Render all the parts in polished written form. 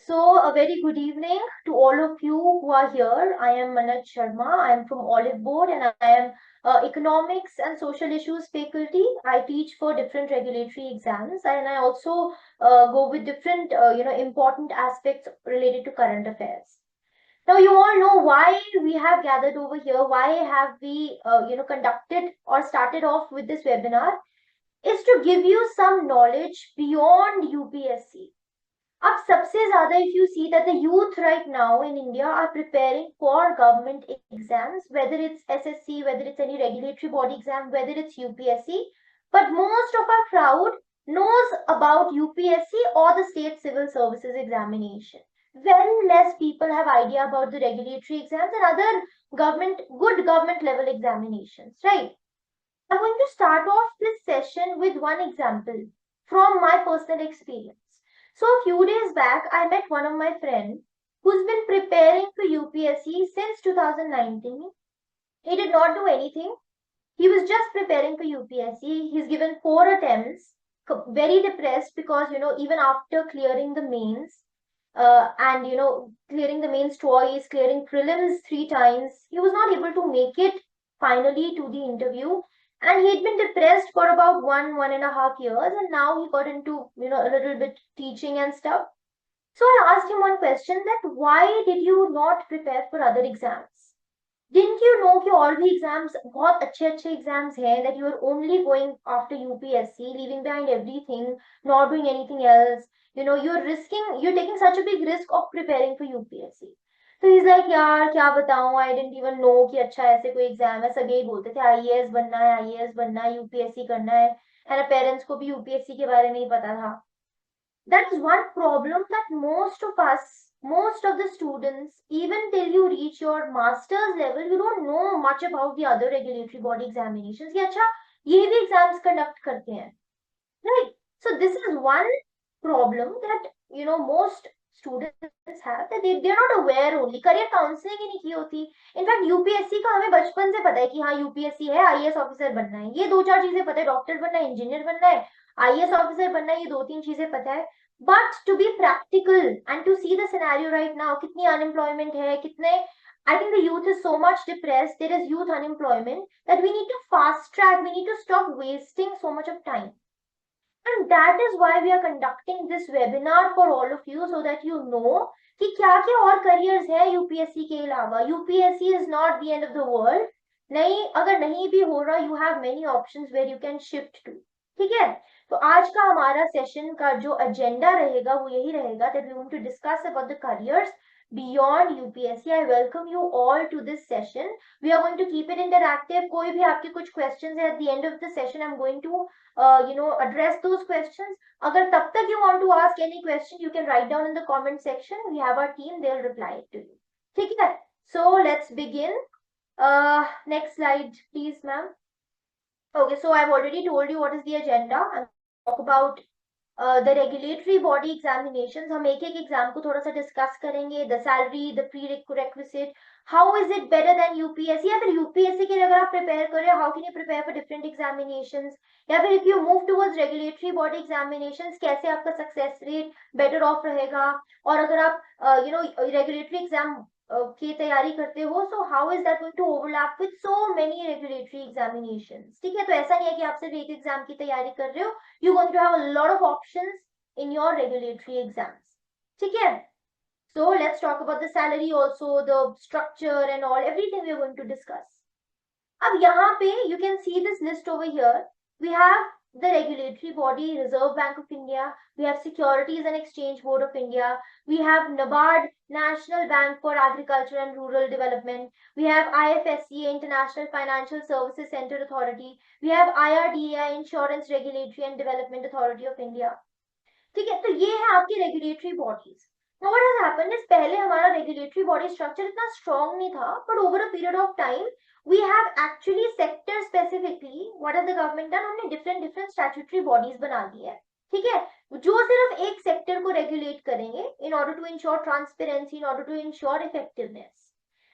So, a very good evening to all of you who are here. I am Manoj Sharma. I am from Oliveboard and I am Economics and Social Issues faculty. I teach for different regulatory exams and I also go with different, important aspects related to current affairs. Now, you all know why we have gathered over here. Why have we, conducted or started off with this webinar? Is to give you some knowledge beyond UPSC. अब सबसे ज्यादा if you see that the youth right now in India are preparing for government exams, whether it's SSC, whether it's any regulatory body exam, whether it's UPSC, but most of our crowd knows about UPSC or the state civil services examination. Very less people have idea about the regulatory exams and other good government level examinations, right? I'm going to start off this session with one example from my personal experience. So a few days back, I met one of my friends who's been preparing for UPSC since 2019. He did not do anything. He was just preparing for UPSC. He's given 4 attempts, very depressed because, even after clearing the mains, clearing the mains twice, clearing prelims 3 times, he was not able to make it finally to the interview. And he'd been depressed for about 1.5 years, and now he got into, a little bit teaching and stuff. So I asked him one question that why did you not prepare for other exams? Didn't you know कि और भी exams बहुत अच्छे exams हैं that you are only going after UPSC, leaving behind everything, not doing anything else. You're taking such a big risk of preparing for UPSC. तो he's like यार क्या बताऊं, I didn't even know कि अच्छा ऐसे कोई exam है. सभी बोलते थे IAS बनना है, IAS बनना है, UPSC करना है. मेरे पेरेंट्स को भी UPSC के बारे में ही पता था. That is one problem that most of the students, even till you reach your master's level, you don't know much about the other regulatory body examinations. कि अच्छा ये भी exams conduct करते हैं, right? So this is one problem that most students have, that they are not aware. Only career counseling ही नहीं की होती. In fact UPSC का हमें बचपन से पता है कि हाँ UPSC है, IAS ऑफिसर बनना है, ये 2-4 चीजें पता है. डॉक्टर बनना है, इंजीनियर बनना है, IAS ऑफिसर बनना है, ये 2-3 चीजें पता है. But to be practical and to see the scenario right now, कितनी unemployment है, कितने, I think the youth is so much depressed, there is youth unemployment, that we need to fast track, we need to stop wasting so much of time. And that is why we are conducting this webinar for all of you, so that you know कि क्या क्या और careers है UPSC के अलावा. UPSC is not the end of the world. नहीं, अगर नहीं भी हो रहा, you have many options where you can shift to. ठीक है? तो आज का हमारा सेशन का जो एजेंडा रहेगा वो यही रहेगा, that we want to discuss about the careers beyond UPSC. I welcome you all to this session. We are going to keep it interactive. कोई भी आपके कुछ questions है at the end of the session, I'm going to address those questions. अगर तब तक you want to ask any question, you can write down in the comment section. We have our team, they'll reply it to you. ठीक है? So let's begin. Next slide, please, ma'am. Okay, so I've already told you what is the agenda. I'm talk about the regulatory body examinations. हम एक exam को थोड़ा सा discuss करेंगे. The salary, the prerequisite, how is it better than UPSC? या फिर UPSC के लिए अगर आप प्रिपेयर कर रहे हो, how can you prepare for different examinations? या फिर if you move towards regulatory body examinations, कैसे आपका success rate better off रहेगा? और अगर आप regulatory exam की तैयारी करते हो, so how is that going to overlap with so many regulatory examinations? ठीक है, तो ऐसा नहीं है कि आप सिर्फ एक एग्जाम की तैयारी कर रहे हो. You're going to have a lot of options in your regulatory exams. ठीक है? So let's talk about the salary also, the structure and all, everything we are going to discuss. अब यहाँ पे you can see this list over here. We have the regulatory body, Reserve Bank of India. We have Securities and Exchange Board of India. We have NABARD, National Bank for Agriculture and Rural Development. We have IFSC, International Financial Services Center Authority. We have IRDA, Insurance Regulatory and Development Authority of India. ठीक है, तो ये है आपकी regulatory bodies. Now what has happened is पहले हमारा regulatory body structure इतना strong नहीं था, but over a period of time we have actually sector specifically what has the government done, हमने different statutory bodies बना दी है. ठीक है, जो सिर्फ एक सेक्टर को रेगुलेट करेंगे in order to ensure transparency, in order to ensure effectiveness.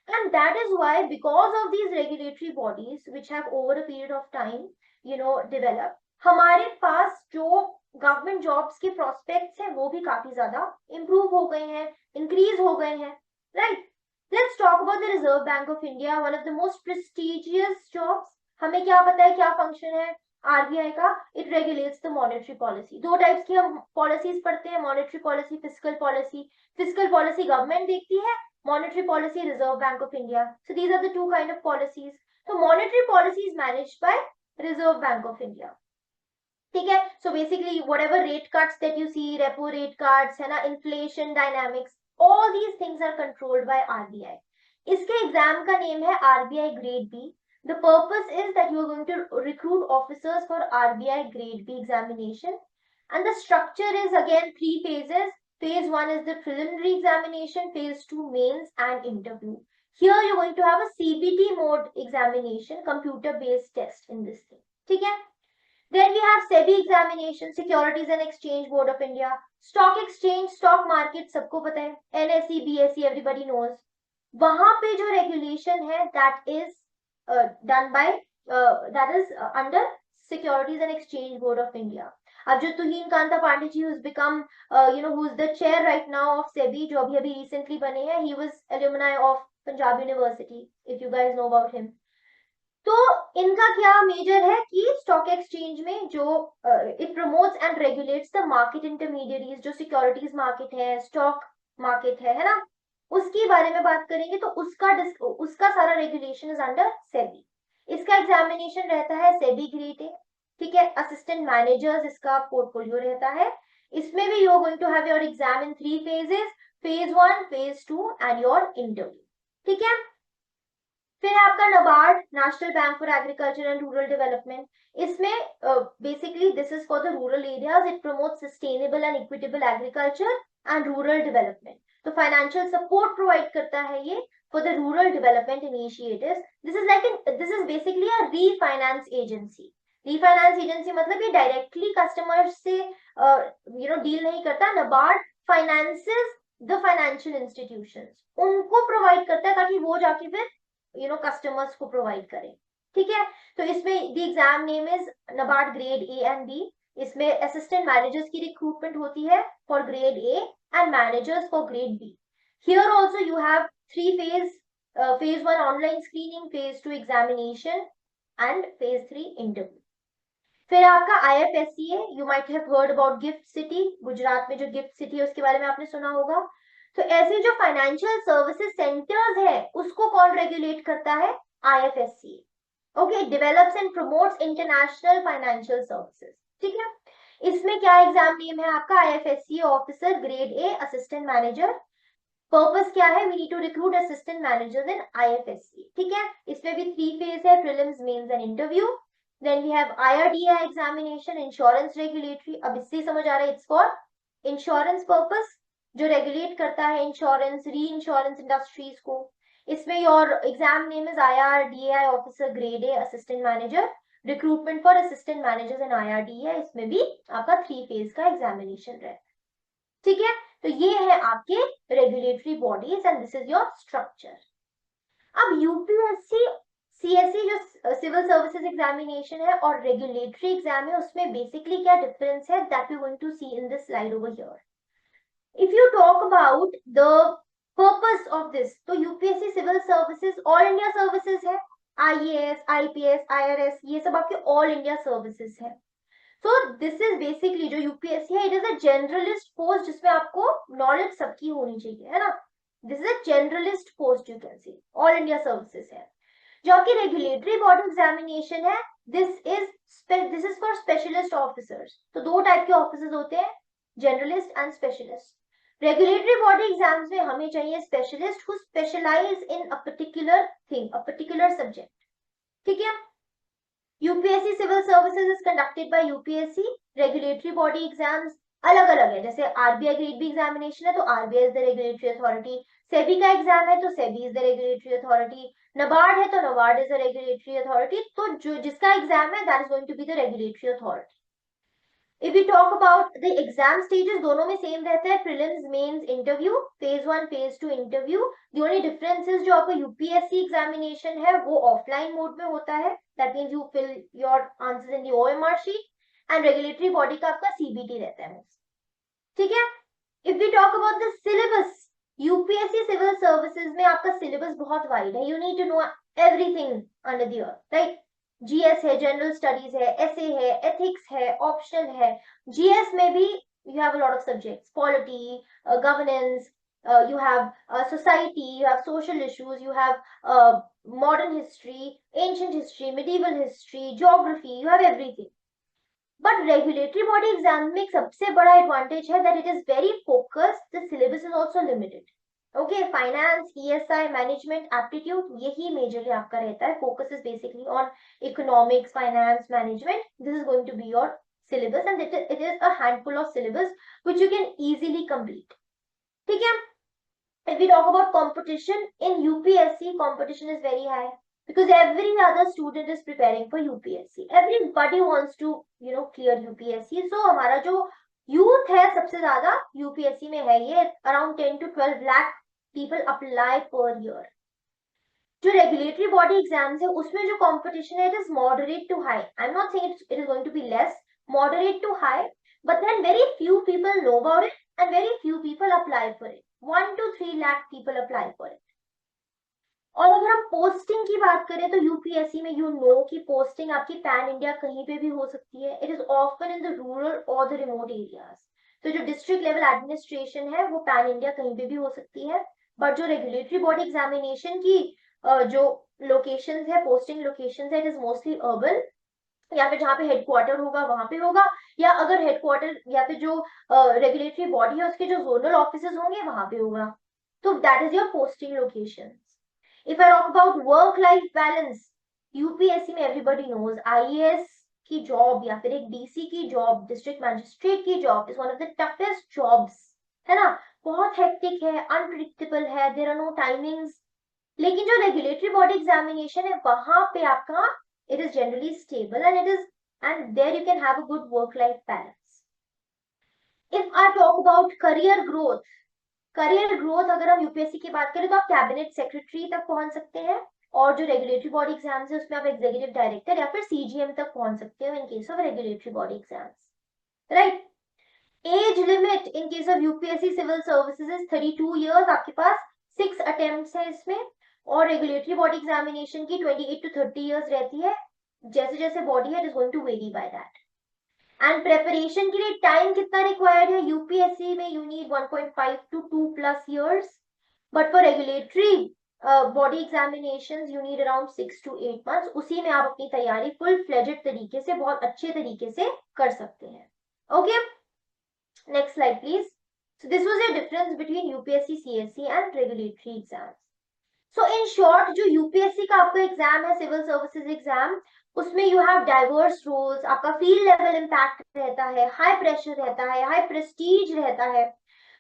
And that is why, because of these regulatory bodies which have over a period of time developed, हमारे पास जो गवर्नमेंट जॉब्स के prospects हैं वो भी काफी ज्यादा improve हो गए हैं, इंक्रीज हो गए हैं, right. Let's talk about the Reserve Bank of India, one of the most prestigious jobs. हमें क्या पता है क्या फंक्शन है आरबीआई का? It regulates the monetary policy. दो टाइप्स की हम पॉलिसीज पढ़ते हैं, monetary policy, fiscal policy. Fiscal policy government देखती है, monetary policy Reserve Bank of India. So these are the two kind of policies. तो monetary policy is managed by reserve Bank of India, ठीक है। So basically whatever rate cuts that you see, repo rate cuts है ना, inflation dynamics, all these things are controlled by RBI. इसके exam का name है RBI Grade B. The purpose is that you are going to recruit officers for RBI Grade B examination, and the structure is again 3 phases. Phase 1 is the preliminary examination, phase 2 mains and interview. Here you're going to have a CBT mode examination, computer based test in this thing, ठीक है। Then we have SEBI examination, Securities and Exchange Board of India, stock exchange, stock market सबको पता है, NSE, BSE, everybody knows. वहां पे जो regulation है that is done by that is under Securities and Exchange Board of India. अब जो तुहीन Kanta Pandey ji who's become who is the chair right now of SEBI, जो अभी अभी recently बने हैं, he was alumni of Punjab University, if you guys know about him. तो इनका क्या मेजर है कि स्टॉक एक्सचेंज में जो it promotes and regulates the market intermediaries, जो सिक्योरिटीज मार्केट है, स्टॉक मार्केट है ना, उसके बारे में बात करेंगे। तो उसका सारा रेगुलेशन इज अंडर सेबी। इसका एग्जामिनेशन रहता है सेबी ग्रेड ए, ठीक है। असिस्टेंट मैनेजर्स इसका पोर्टफोलियो रहता है। इसमें भी you are going to have your exam in 3 phases, phase 1, phase 2 and your interview, ठीक है। फिर आपका NABARD, National Bank for Agriculture and rural Development. इसमें basically this is for the rural areas, it promote sustainable and equitable agriculture and rural development. तो financial support provide करता है ये for the rural development initiatives. This is basically a refinance agency. Refinance agency मतलब ये directly customers से deal नहीं करता। NABARD finances the financial institutions, उनको प्रोवाइड करता है ताकि वो जाके फिर कस्टमर्स को प्रोवाइड करें, ठीक है। तो इसमें the exam name is NABARD grade A and B. इसमें असिस्टेंट मैनेजर्स की रिक्रूटमेंट होती है for grade A and managers for grade B. Here also you have 3 phase, phase 1 online screening, phase 2 examination and phase 3 interview. फिर आपका IFSC है, you might have heard about GIFT city, Gujarat में जो gift city है उसके बारे में आपने सुना होगा। तो ऐसे जो फाइनेंशियल सर्विसेज सेंटर्स है उसको कौन रेगुलेट करता है? IFSC। Okay, develops and promotes international financial services, ठीक है। इसमें क्या एग्जाम नेम है आपका? IFSC officer grade A assistant manager. Purpose क्या है? We need to recruit assistant managers in IFSC, ठीक है। इसमें भी 3 phase है, prelims, mains and interview. Then we have IRDAI examination, insurance regulatory. अब इससे समझ आ रहा है, इट्स फॉर इंश्योरेंस पर्पस, जो रेगुलेट करता है इंश्योरेंस, री इंश्योरेंस इंडस्ट्रीज को। इसमें your exam name is IRDAI officer grade A assistant manager, recruitment for assistant managers in IRDAI। इसमें भी आपका 3 phase का एग्जामिनेशन रहता है, ठीक है। तो ये है आपके regulatory bodies and this is your structure. अब यूपीएससी सीएसई जो सिविल सर्विसेज एग्जामिनेशन है और रेगुलेटरी एग्जाम है, उसमें बेसिकली क्या डिफरेंस है, that we going to see in this slide over here. If you talk about the purpose of this, तो UPSC civil services all India services है, IAS, IPS, IRS, ये सब आपके all India services है। So this is basically जो UPSC है, it is a generalist post जिसमें आपको नॉलेज सबकी होनी चाहिए, है ना। This is a generalist post, you can see, all India services है। जो आपकी रेगुलेटरी बॉडी एग्जामिनेशन है, this is for specialist officers. तो 2 टाइप के ऑफिसर्स होते हैं, generalist and specialist. Regulatory body exams में हमें चाहिए specialist who specialize in a particular thing, a particular subject, ठीक है। UPSC civil services is conducted by UPSC. Regulatory body exams अलग अलग है, जैसे आरबीआई ग्रेड बी एग्जामिनेशन है तो RBI is the regulatory authority. SEBI का एग्जाम है तो SEBI is the regulatory authority. NABARD है तो NABARD is the regulatory authority. तो जो जिसका एग्जाम है that is going to be the regulatory authority. If we talk about the exam stages, दोनों में सेम रहता है, prelims, mains, interview, phase 1, phase 2 interview. The only difference is जो आपका यूपीएससी एग्जामिनेशन है वो ऑफलाइन मोड में होता है, that means you fill your answers in the OMR sheet, and regulatory body का आपका सीबीटी रहता है। ठीक है। If we talk about the syllabus, UPSC civil services में आपका सिलेबस बहुत वाइड है, you need to know everything under the earth, right. GS है, जनरल स्टडीज है, एसए है, एथिक्स है, ऑप्शनल है। जीएस में भी you have a lot of subjects, polity, governance, you have society, you have social issues, you have modern history, ancient history, medieval history, geography, you have everything. But regulatory body exam में एक सबसे बड़ा advantage है that it is very focused, the syllabus is also limited. Okay, finance, ESI, management, aptitude, यही majorly आपका रहता है. Focus is basically on economics, finance, management. This is going to be your syllabus and it is a handful of syllabus which you can easily complete. ठीक है? If we talk about competition in UPSC, competition is very high because every other student is preparing for UPSC. Everybody wants to, clear UPSC. So हमारा जो youth है सबसे ज्यादा UPSC में है, ये around 10 to 12 lakh people apply per year. जो regulatory body exams है उसमें जो competition है, it is moderate to high. I'm not saying it is going to be less, moderate to high, but then very few people know about it and very few people apply for it. 1 to 3 lakh people apply for it. और अगर हम posting की बात करें तो UPSC में कि posting आपकी पैन इंडिया कहीं पे भी हो सकती है. It is often in the rural और द रिमोट एरियाज. तो जो डिस्ट्रिक्ट लेवल एडमिनिस्ट्रेशन है वो पैन इंडिया कहीं पे भी हो सकती है. बट जो रेगुलेटरी बॉडी एग्जामिनेशन की जो लोकेशंस है, पोस्टिंग लोकेशंस है, इट इज मोस्टली अर्बन, या फिर जहाँ पे हेडक्वार्टर होगा वहां पे होगा, या अगर हेडक्वार्टर या फिर जो रेगुलेटरी बॉडी है उसके जो जोनल ऑफिसेज होंगे वहां पे होगा. तो that is your posting location. If I talk about work-life balance, UPSC में everybody knows IAS की जॉब या फिर एक डीसी की जॉब, डिस्ट्रिक्ट मैजिस्ट्रेट की job is one of the toughest jobs, है ना. बहुत हेक्टिक है, अनप्रिडिक्टेबल है, देयर आर नो टाइमिंग्स. लेकिन जो रेगुलेटरी बॉडी एग्जामिनेशन है वहां पे आपका it is generally stable and there you can have a good work-life balance. If I talk about career growth, अगर हम यूपीएससी की बात करें तो आप कैबिनेट सेक्रेटरी तक पहुंच सकते हैं, और जो रेगुलेटरी बॉडी एग्जाम्स है उसमें आप एग्जीक्यूटिव डायरेक्टर या फिर सीजीएम तक पहुंच सकते हो in case of regulatory body exams, right. Age limit in case of UPSC civil services is 32 years. आपके पास 6 अटेम्प्ट्स है इसमें, और रेगुलेटरी बॉडी एग्जामिनेशन की 28 to 30 इयर्स रहती है. जैसे जैसे बॉडी है it is going to vary by that. And preparation के लिए टाइम कितना रिक्वायर्ड है यूपीएससी में? You need 1.5 to 2+ years, but for regulatory body examinations you need around 6 to 8 months. उसी में आप अपनी तैयारी फुल फ्लेजेड तरीके से, बहुत अच्छे तरीके से कर सकते हैं. Okay, next slide please. So this was a difference between UPSC CSE and regulatory exams. So in short, जो यूपीएससी का आपका एग्जाम है, सिविल सर्विसेज एग्जाम, उसमें यू हैव डाइवर्स रोल्स, आपका फील्ड लेवल इम्पैक्ट रहता है, हाई प्रेशर रहता है, हाई प्रेस्टीज रहता है.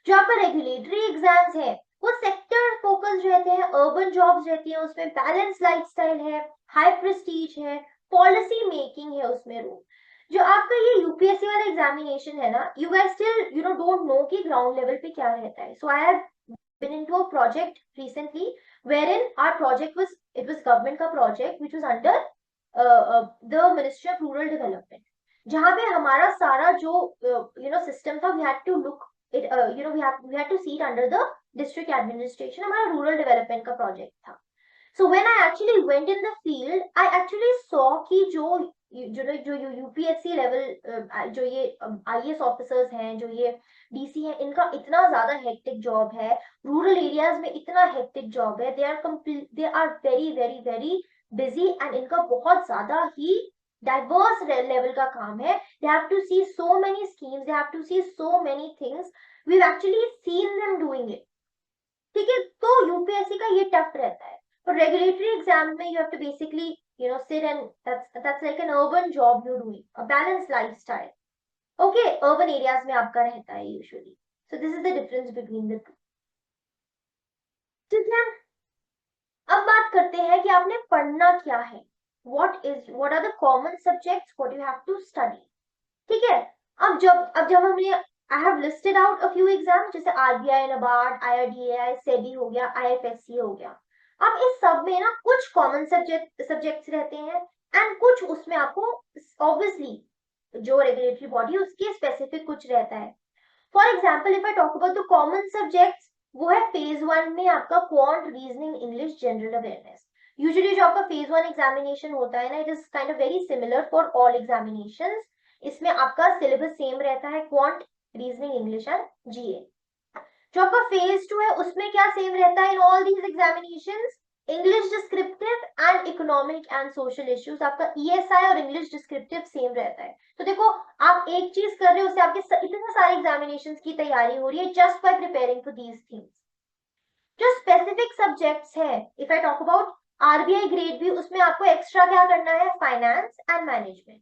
जो आपका रेगुलेटरी एग्जाम्स है वो सेक्टर फोकस्ड रहते हैं, अर्बन जॉब्स रहती है, उसमें बैलेंस लाइफस्टाइल है, हाई प्रेस्टीज है, पॉलिसी मेकिंग है उसमें रोल. जो आपका ये यूपीएससी वाला एग्जामिनेशन है ना, you guys still don't know कि ग्राउंड लेवल पे क्या रहता है. So I have been into a project recently wherein our project was government का project which was under the Ministry of Rural Development, जहाँ पे हमारा सारा जो system था, we had to look it, we had to see it under the district administration. हमारा rural development का project था. So when I actually went in the field, I actually saw कि जो यूपीएससी लेवल जो ये IAS officers हैं, जो ये डीसी हैं, इनका इतना ज्यादा हेक्टिक जॉब है, रूरल एरियाज में इतना हेक्टिक जॉब है, they are very very very busy and इनका बहुत ज्यादा ही डाइवर्स लेवल का काम है. They have to see so many schemes, they have to see so many things, we have actually seen them doing it. ठीक है, तो यूपीएससी का ये टफ रहता है. पर रेगुलेटरी एग्जाम में you have to basically sit and that's like an urban job you're doing, a balanced lifestyle. Okay, urban areas में आपका रहता है usually. So this is the difference between the two. ठीक है, अब बात करते हैं कि आपने पढ़ना क्या है. what are the common subjects what you have to study. ठीक है, अब जब हमने I have listed out a few exams जैसे RBI, NABARD, IRDAI, SEBI हो गया, IFSC हो गया. अब इस सब में ना कुछ कॉमन सब्जेक्ट्स रहते हैं एंड कुछ उसमें आपको ऑब्वियसली जो रेगुलेटरी बॉडी उसके स्पेसिफिक कुछ रहता है। For example if I talk about the common subjects, वो है फेज 1 में आपका quant, reasoning, English, general awareness. Usually जो आपका फेज 1 एग्जामिनेशन होता है ना, it is kind of very similar for all examinations. इसमें आपका सिलेबस सेम रहता है, क्वांट, रीजनिंग, इंग्लिश एंड जीए। जो आपका फेज 2 है उसमें क्या सेम रहता है इन all these examinations? English descriptive and economic and social issues. आपका ईएसआई और इंग्लिश डिस्क्रिप्टिव सेम रहता है। तो देखो, आप एक चीज कर रहे हो, उससे आपके इतने सारे एग्जामिनेशंस की तैयारी हो रही है just by preparing for these things. जो स्पेसिफिक सब्जेक्ट्स है, if I talk about RBI grade B, उसमें आपको एक्स्ट्रा क्या करना है? Finance and management.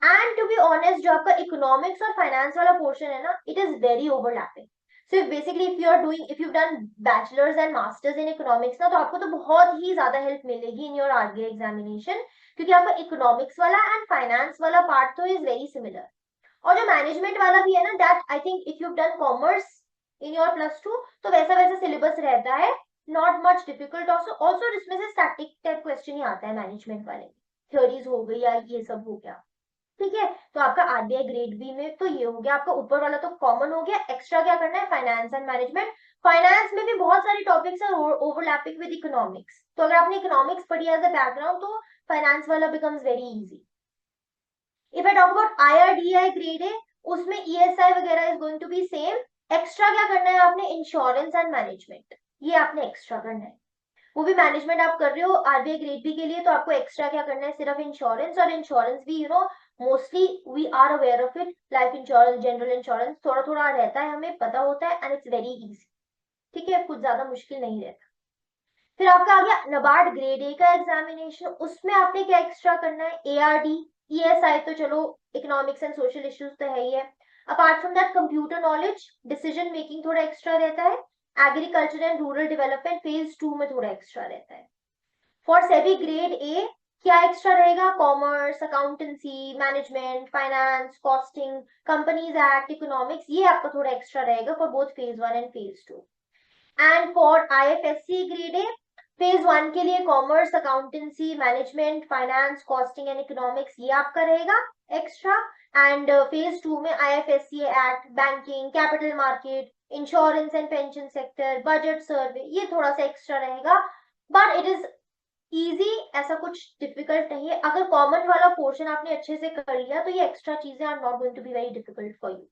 And to be honest, जो आपका इकोनॉमिक्स और फाइनेंस वाला पोर्शन है ना, it is very overlapping. So basically if you are doing, if you done bachelors and masters in economics ना, तो आपको तो बहुत ही ज्यादा हेल्प मिलेगी इन योर आरबीआई एग्जामिनेशन, क्योंकि आपका इकोनॉमिक्स वाला एंड फाइनेंस वाला पार्ट तो इज वेरी सिमिलर। और जो मैनेजमेंट वाला भी है ना, that I think if you done commerce in your +2, तो वैसा वैसा सिलेबस रहता है, नॉट मच डिफिकल्ट। ऑल्सो इसमें से स्टैटिक टाइप क्वेश्चन ही आता है मैनेजमेंट वाले, थ्योरीज हो गई या ये सब हो गया। ठीक है, तो आपका आरबीआई ग्रेड बी में तो ये हो गया, आपका ऊपर वाला तो कॉमन हो गया। एक्स्ट्रा क्या करना है? Finance and management. फाइनेंस में भी बहुत सारे टॉपिक्स हैं ओवरलैपिंग विद इकोनॉमिक्स, तो अगर आपने इकोनॉमिक्स पढ़ी एज अ बैकग्राउंड, तो फाइनेंस वाला becomes very easy. If I talk about IRDI grade A, उसमें ईएसआई वगैरह is going to be same. Extra क्या करना है आपने? इंश्योरेंस एंड मैनेजमेंट, ये आपने एक्स्ट्रा करना है। वो भी मैनेजमेंट आप कर रहे हो आरबीआई ग्रेड बी के लिए, तो आपको एक्स्ट्रा क्या करना है? सिर्फ इंश्योरेंस। और इंश्योरेंस भी mostly we are aware of it, life insurance, general insurance, थोड़ा थोड़ा रहता है, हमें पता होता है, एंड इट्स वेरी इजी। ठीक है, कुछ ज्यादा मुश्किल नहीं रहता। फिर आपका आ गया नबार्ड ग्रेड ए का एग्जामिनेशन, उसमें आपने क्या एक्स्ट्रा करना है? एआरडी, ईएसआई तो चलो इकोनॉमिक्स एंड सोशल इश्यूज तो है ही है। Apart from that computer knowledge, decision making थोड़ा एक्स्ट्रा रहता है। Agriculture and rural development phase 2 में थोड़ा एक्स्ट्रा रहता है। फॉर सेबी ग्रेड ए क्या एक्स्ट्रा रहेगा? Commerce, accountancy, management, finance, costing, companies act, economics, ये आपका थोड़ा एक्स्ट्रा रहेगा for both phase 1 and phase 2। And for IFSC grade A, phase 1 के लिए commerce, accountancy, management, finance, costing and economics, ये आपका रहेगा एक्स्ट्रा। एंड फेज 2 में IFSC act, banking, capital market, insurance and pension sector, budget survey, ये थोड़ा सा extra रहेगा। बट इट इज इजी, ऐसा कुछ डिफिकल्ट नहीं है। अगर कॉमन वाला पोर्शन आपने अच्छे से कर लिया, तो ये एक्स्ट्रा चीजें are not going to be very difficult for you.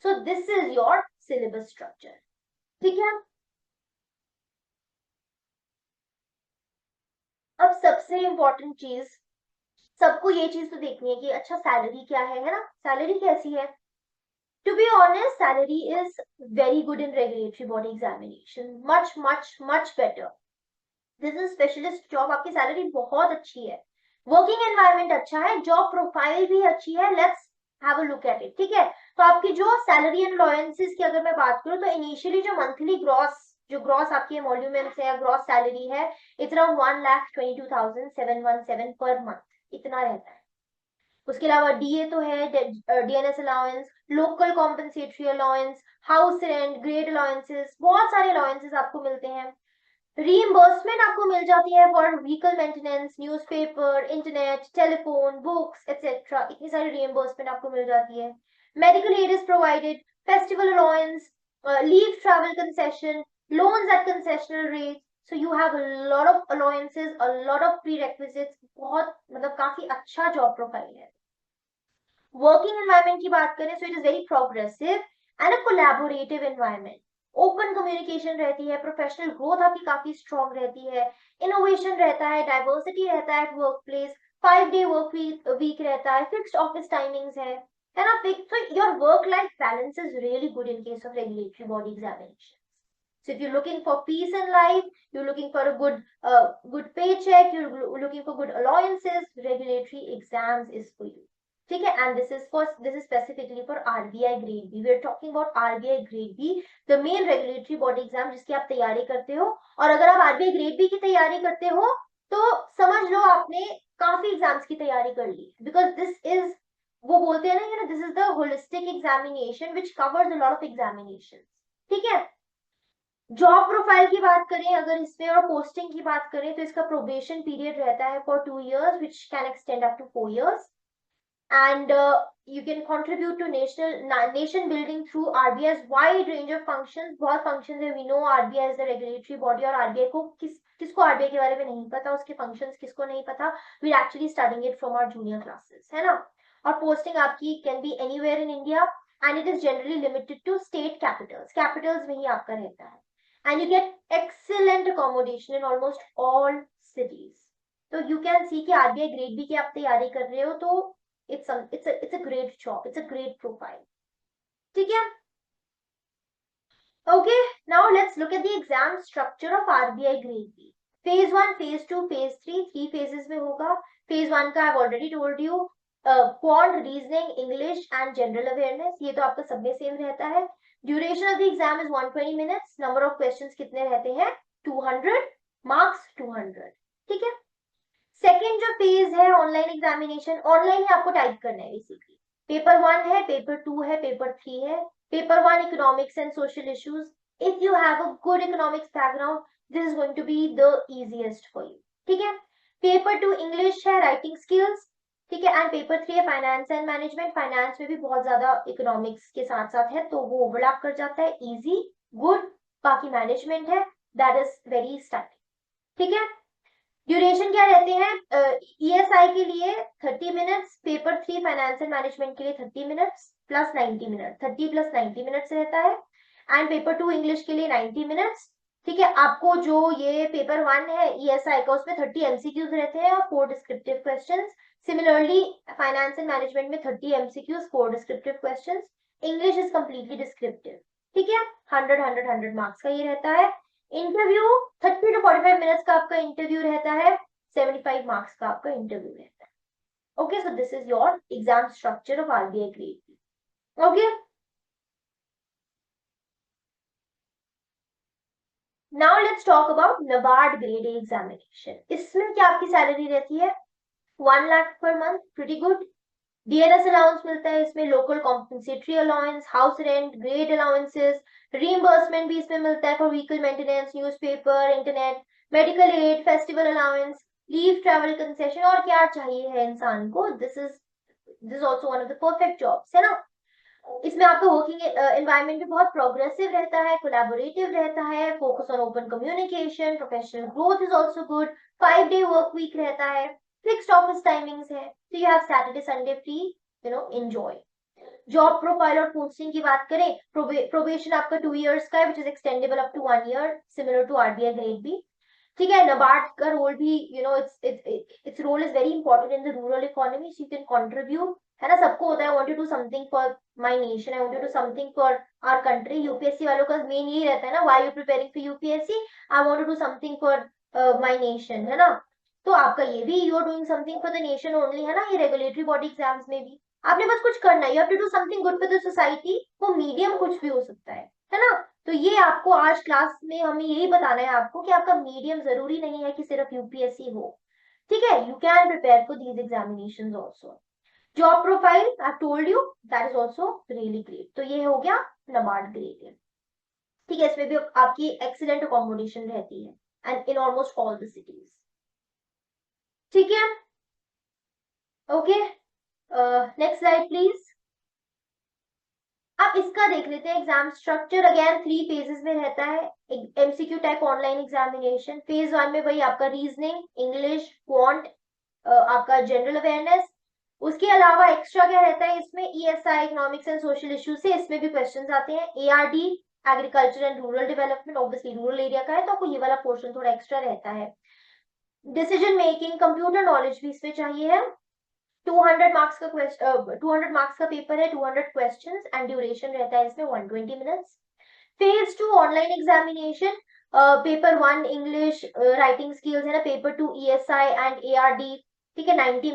So this is your syllabus structure. ठीक है, अब सबसे इंपॉर्टेंट चीज, सबको ये चीज तो देखनी है कि अच्छा सैलरी क्या है ना, सैलरी कैसी है? To be honest, salary is very good in regulatory body examination, much much much better. This is specialist job, आपकी सैलरी बहुत अच्छी है, वर्किंग एनवायरनमेंट अच्छा है, जॉब प्रोफाइल भी अच्छी है। Let's have a look at it. ठीक है, तो आपकी जो सैलरी एंड अलाउंसेस की अगर मैं बात करूं, तो इनिशियली जो मंथली ग्रॉस, जो ग्रॉस आपकी एमोल्यूमेंट्स है, ग्रॉस सैलरी है, इट्स अराउंड 1,22,717 पर मंथ, इतना रहता है। उसके अलावा डीए तो है, DNS allowance, local compensatory allowance, house rent, grade allowances, बहुत सारे अलाउंसेस आपको मिलते हैं। रीइंबर्समेंट आपको मिल जाती है for vehicle maintenance, newspaper, internet, telephone, books etcetera, इतनी सारी रीइंबर्समेंट आपको मिल जाती है। Medical aid is provided, festival allowance, leave travel concession, loans at concessional rate. So you have a lot of allowances, a lot of prerequisites, बहुत मतलब काफी अच्छा जॉब प्रोफाइल है। वर्किंग एनवायरनमेंट की बात करें, so it is very progressive and a collaborative environment. Open communication रहती है, प्रोफेशनल ग्रोथ आपकी काफी स्ट्रॉन्ग रहती है, इनोवेशन रहता है, डाइवर्सिटी रहता है work place, 5 day work week रहता है, फिक्स्ड ऑफिस टाइमिंग्स है ना, फिक्स। तो your work life balance is really good in case of regulatory body examination. So if you're looking for peace in life, you're looking for a good paycheck, you're looking for good allowances, regulatory exams is for you. ठीक है, and this is specifically for RBI Grade B. We are talking about RBI Grade B, the main regulatory body exam जिसकी आप तैयारी करते हो. और अगर आप RBI Grade B की तैयारी करते हो, तो समझ लो आपने काफी एग्जाम्स की तैयारी कर ली, because this is, वो बोलते हैं ना, this is the holistic examination which covers a lot of examinations. ठीक है, जॉब प्रोफाइल की बात करें अगर इसमें, और पोस्टिंग की बात करें, तो इसका प्रोबेशन पीरियड रहता है for 2 years, which can extend up to 4 years. and you can contribute to nation building through RBI's wide range of functions. बहुत functions है, we know RBI is the regulatory body, और RBI को किसको RBI के बारे में नहीं पता, उसके functions किसको नहीं पता, we're actually studying it from our junior classes, है ना. और posting आपकी can be anywhere in India, and it is generally limited to state capitals में ही आपका रहता है, and you get excellent accommodation in almost all cities. तो you can see कि RBI Grade B की आप तैयारी कर रहे हो, तो it's a great job, it's a great profile. ठीक है. Okay, now let's look at the exam structure of RBI Grade B. Phase 1, Phase 2, Phase 3, 3 phases में होगा. Phase 1 का I've already told you, quant, reasoning, English and general awareness. ये तो आपका सब में सेम रहता है. Duration of the exam is 120 minutes. Number of questions कितने रहते हैं? 200. Marks 200. ठीक है. सेकेंड जो फेज है ऑनलाइन एग्जामिनेशन, ऑनलाइन ही आपको टाइप करना है बेसिकली. पेपर 1 है, पेपर 2 है, पेपर 3 है. Paper 1 economics and social issues. If you have a good economics background, this is going to be the easiest for you. ठीक है. पेपर 2 इंग्लिश है, writing skills. ठीक है. एंड पेपर 3 है finance and management. Finance में भी बहुत ज्यादा इकोनॉमिक्स के साथ साथ है, तो वो ओवरलैप कर जाता है. Easy, good. बाकी मैनेजमेंट है, दैट इज वेरी स्टैटिक. ठीक है. ड्यूरेशन क्या रहते हैं? ईएसआई के लिए 30 minutes, paper 3 finance and management के लिए 30 minutes plus 90 minute, 30 plus 90 minutes रहता है. एंड पेपर 2 इंग्लिश के लिए 90 मिनट्स. ठीक है. आपको जो ये पेपर 1 है ईएसआई का, उसमें 30 एमसीक्यूज रहते हैं और 4 descriptive questions. Similarly finance and management में 30 MCQs, 4 descriptive questions. English is completely descriptive. ठीक है. 100 मार्क्स का ये रहता है. इंटरव्यू 30 to 45 मिनट्स का आपका इंटरव्यू रहता है. 75 मार्क्स का आपका इंटरव्यू रहता है. Okay, so this is your exam structure of RBI grade B. Okay, now let's talk about NABARD grade A examination. इसमें क्या आपकी सैलरी रहती है? 1 lakh per month. Pretty good. DNS allowance मिलता है इसमें, local compensatory allowance, house rent, grade allowances, reimbursement भी इसमें मिलता है for vehicle maintenance, newspaper, internet, medical aid, festival allowance, leave, travel concession. और क्या चाहिए है इंसान को? This is also one of the perfect jobs, है ना. इसमें आपका वर्किंग एनवायरनमेंट भी बहुत प्रोग्रेसिव रहता है, कोलैबोरेटिव रहता है, focus on open communication, professional growth is also good, 5-day work week रहता है, फिक्स्ड ऑफिस टाइमिंग्स है, so you have Saturday Sunday free, enjoy. Job profile और पोस्टिंग की बात करें, प्रोबेशन आपका 2 years का है, which is extendable up to 1 year, similar to RBI Grade B. ठीक है. NABARD का रोल भी, its role is very important in the rural economy, so you can contribute, है ना. सबको होता है, I want to do something for my nation, I want to do something for our country. UPSC वालों का main यही रहता है ना, why you preparing for UPSC, I want to do something for my nation, है ना. तो आपका ये भी you are doing something for the nation only, है ना. ये रेगुलेटरी बॉडी एग्जाम्स में भी आपने बस कुछ करना है, you have to do something good for the society. वो मीडियम कुछ भी हो सकता है ना. तो ये आपको आज क्लास में हमें यही बताना है आपको कि आपका मीडियम जरूरी नहीं है कि सिर्फ यूपीएससी हो. ठीक है. You can prepare for these examinations also. Job profile I told you, that is also really great. तो ये हो गया NABARD ग्रेड ए. ठीक है. इसमें भी आपकी एक्सीलेंट अकोमोडेशन रहती है and in almost all the cities. ठीक है. Okay, next slide please. अब इसका देख लेते हैं एग्जाम स्ट्रक्चर. अगेन 3 फेजेस में रहता है. MCQ type online examination. Phase 1 में वही आपका रीजनिंग, इंग्लिश, क्वांट, आपका जनरल अवेयरनेस. उसके अलावा एक्स्ट्रा क्या रहता है इसमें? ESI, economics and social issues से इसमें भी क्वेश्चंस आते हैं. ARD, agriculture and rural development, obviously rural area का है तो आपको ये वाला पोर्शन थोड़ा एक्स्ट्रा रहता है. डिसीजन मेकिंग, कंप्यूटर नॉलेज भी इसमें चाहिए है. 200 मार्क्स का 200 मार्क्स का पेपर है, 200 क्वेश्चंस एंड ड्यूरेशन रहता है इसमें 120 minutes. Phase 2 online examination. Paper 1 English, writing skills है ना. Paper 2 ESI and ARD. ठीक है. 90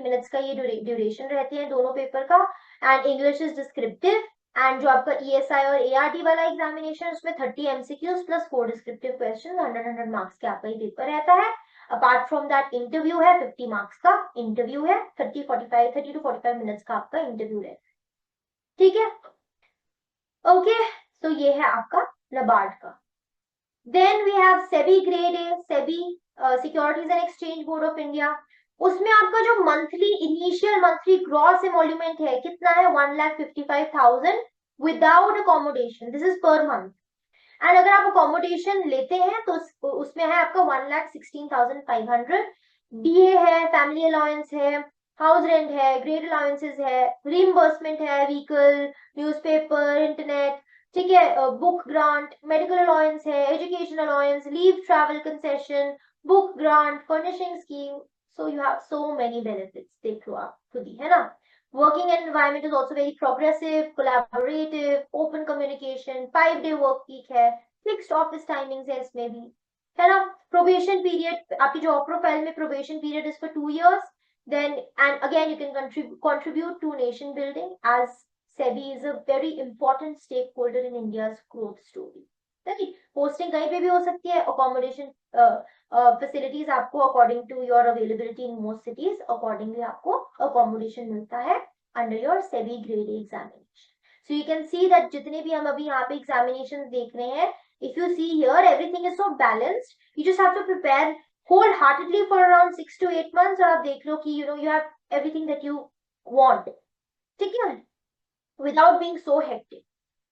मिनट्स का ये ड्यूरेशन रहती है दोनों पेपर का. And English is descriptive. And जो आपका ईएसआई और एआरडी वाला एग्जामिनेशन, उसमें 30 MCQs plus 4 descriptive question, 100 marks के आपका ये पेपर रहता है. अपार्ट फ्रॉम दैट इंटरव्यू है, 50 मार्क्स का इंटरव्यू है. 30 to 45 मिनट्स का आपका इंटरव्यू रहता है. ठीक है. ओके, तो ये है आपका NABARD का. Then we have SEBI Grade A, SEBI, Securities and Exchange Board of India. उसमें आपका जो मंथली इनिशियल मंथली ग्रॉस एमोल्यूमेंट है कितना है, 1,55,000 without accommodation, this is per month. And अगर आप अकोमोडेशन लेते हैं तो उसमें है आपका 1,16,500। डीए है, फैमिली अलाउंस है, हाउस रेंट है, ग्रेड अलाउंसेस है, रीइंबर्समेंट है, व्हीकल, न्यूज़पेपर, इंटरनेट, ठीक है, बुक ग्रांट, मेडिकल अलाउंस है, education allowance, leave travel concession, book grant, furnishing scheme. So you have so many benefits, देख लो आप खुद ही, है ना। Working environment is also very progressive, collaborative, open communication, 5 day work week है, fixed office timings है इसमें भी, है ना। Probation period, आपकी job profile में probation period is for 2 years. Then and again you can contribute to nation building, as SEBI is a very important stakeholder in India's growth story. Right, posting कहीं पे भी हो सकती है, accommodation facilities आपको according to your availability in most cities accordingly आपको accommodation मिलता है under your SEBI grade A examination. So you can see that जितने भी हम अभी यहाँ पे एग्जामिनेशन देख रहे हैं, if you see here everything is so balanced, you just have to prepare wholeheartedly for around 6 to 8 months, और आप देख लो कि you have everything that you want, ठीक है, without being so hectic.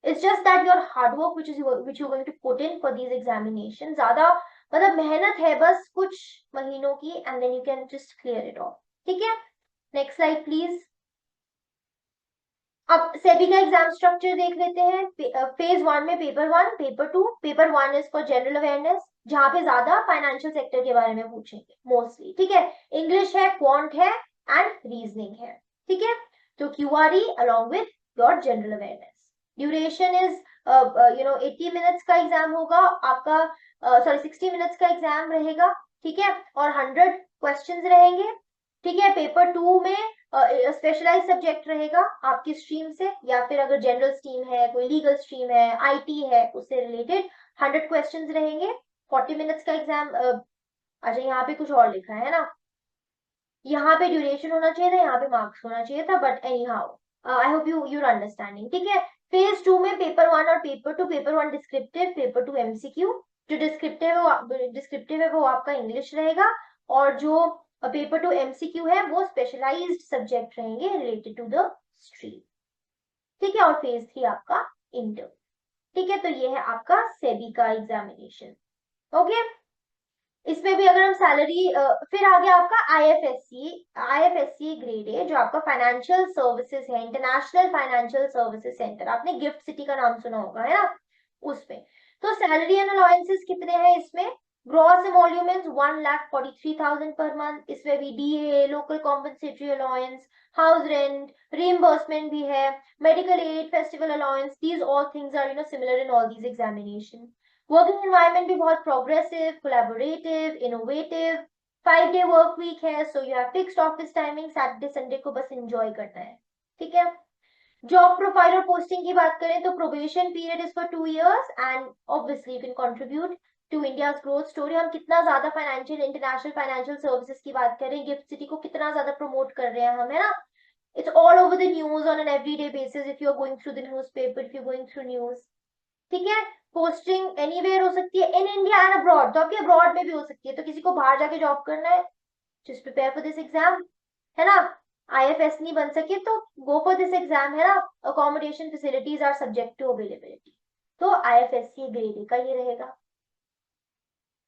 It's just that your hard work which you're going to put in for these examinations, ज्यादा मतलब मेहनत है बस कुछ महीनों की, and then you can just clear it off, ठीक है। Next slide please. अब सेबी का एग्जाम स्ट्रक्चर देख लेते हैं। फेज 1 में paper 1, paper 2। Paper 1 is for general awareness, जहां पे ज्यादा फाइनेंशियल सेक्टर के बारे में पूछेंगे मोस्टली, ठीक है। इंग्लिश है, क्वांट है एंड रीजनिंग है, ठीक है। तो QRE along with your general awareness. Duration is 80 minutes का एग्जाम होगा आपका, सॉरी 60 मिनट्स का एग्जाम रहेगा, ठीक है, और 100 क्वेश्चंस रहेंगे, ठीक है। पेपर 2 में स्पेशलाइज सब्जेक्ट रहेगा आपकी स्ट्रीम से, या फिर अगर जनरल स्ट्रीम है, कोई लीगल स्ट्रीम है, आईटी है, उससे रिलेटेड 100 क्वेश्चंस रहेंगे, 40 मिनट्स का एग्जाम। अच्छा यहाँ पे कुछ और लिखा है ना, यहाँ पे ड्यूरेशन होना चाहिए था, यहाँ पे मार्क्स होना चाहिए था, but anyhow I hope your understanding, ठीक है। फेज 2 में पेपर 1 और paper 2, paper 1 descriptive, paper 2 MCQ. जो डिस्क्रिप्टिव है वो आपका इंग्लिश रहेगा, और जो पेपर 2 एमसीक्यू है वो स्पेशलाइज्ड सब्जेक्ट रहेंगे रिलेटेड टू द स्ट्रीम, ठीक है। और फेज 3 आपका इंटर, ठीक है। तो ये है आपका सेबी का एग्जामिनेशन, ओके। इसमें भी अगर हम सैलरी, फिर आ गया आपका आईएफएससी ग्रेड ए, जो आपका फाइनेंशियल सर्विसेज है, इंटरनेशनल फाइनेंशियल सर्विसेज सेंटर। आपने गिफ्ट सिटी का नाम सुना होगा, है ना, उसमें। तो सैलरी एंड अलाउंसेस कितने हैं इसमें, ग्रॉस एमोल्यूमेंट्स 1,43,000 पर मंथ। इसमें भी DA, local compensatory allowance, house rent, reimbursement भी है, medical aid, festival allowance, these all things are similar in all these examination. Working environment भी बहुत progressive, collaborative, innovative, 5 day work week है, so you have fixed office timing, Saturday Sunday को बस enjoy करना है, ठीक है। जॉब प्रोफाइल और पोस्टिंग की बात करें तो probation period is for 2 years, and obviously you can contribute to India's growth story. हम कितना ज्यादा फाइनेंशियल, इंटरनेशनल फाइनेंशियल सर्विसेज की बात करें, गिफ्ट सिटी को कितना ज्यादा प्रमोट कर रहे हैं हम, है ना। It's all over the news on an everyday basis, if you are going through the newspaper, if you going through news, ठीक है। पोस्टिंग एनीवेयर हो सकती है इन इंडिया एंड अब्रॉड, तो आपके अब्रॉड में भी हो सकती है। तो किसी को बाहर जाके जॉब करना है, just prepare for this exam, है ना। आईएफएस नहीं बन सके तो गो फॉर दिस एग्जाम, है ना। Accommodation facilities are subject to availability, तो आईएफएससी ग्रेड ए का ये रहेगा,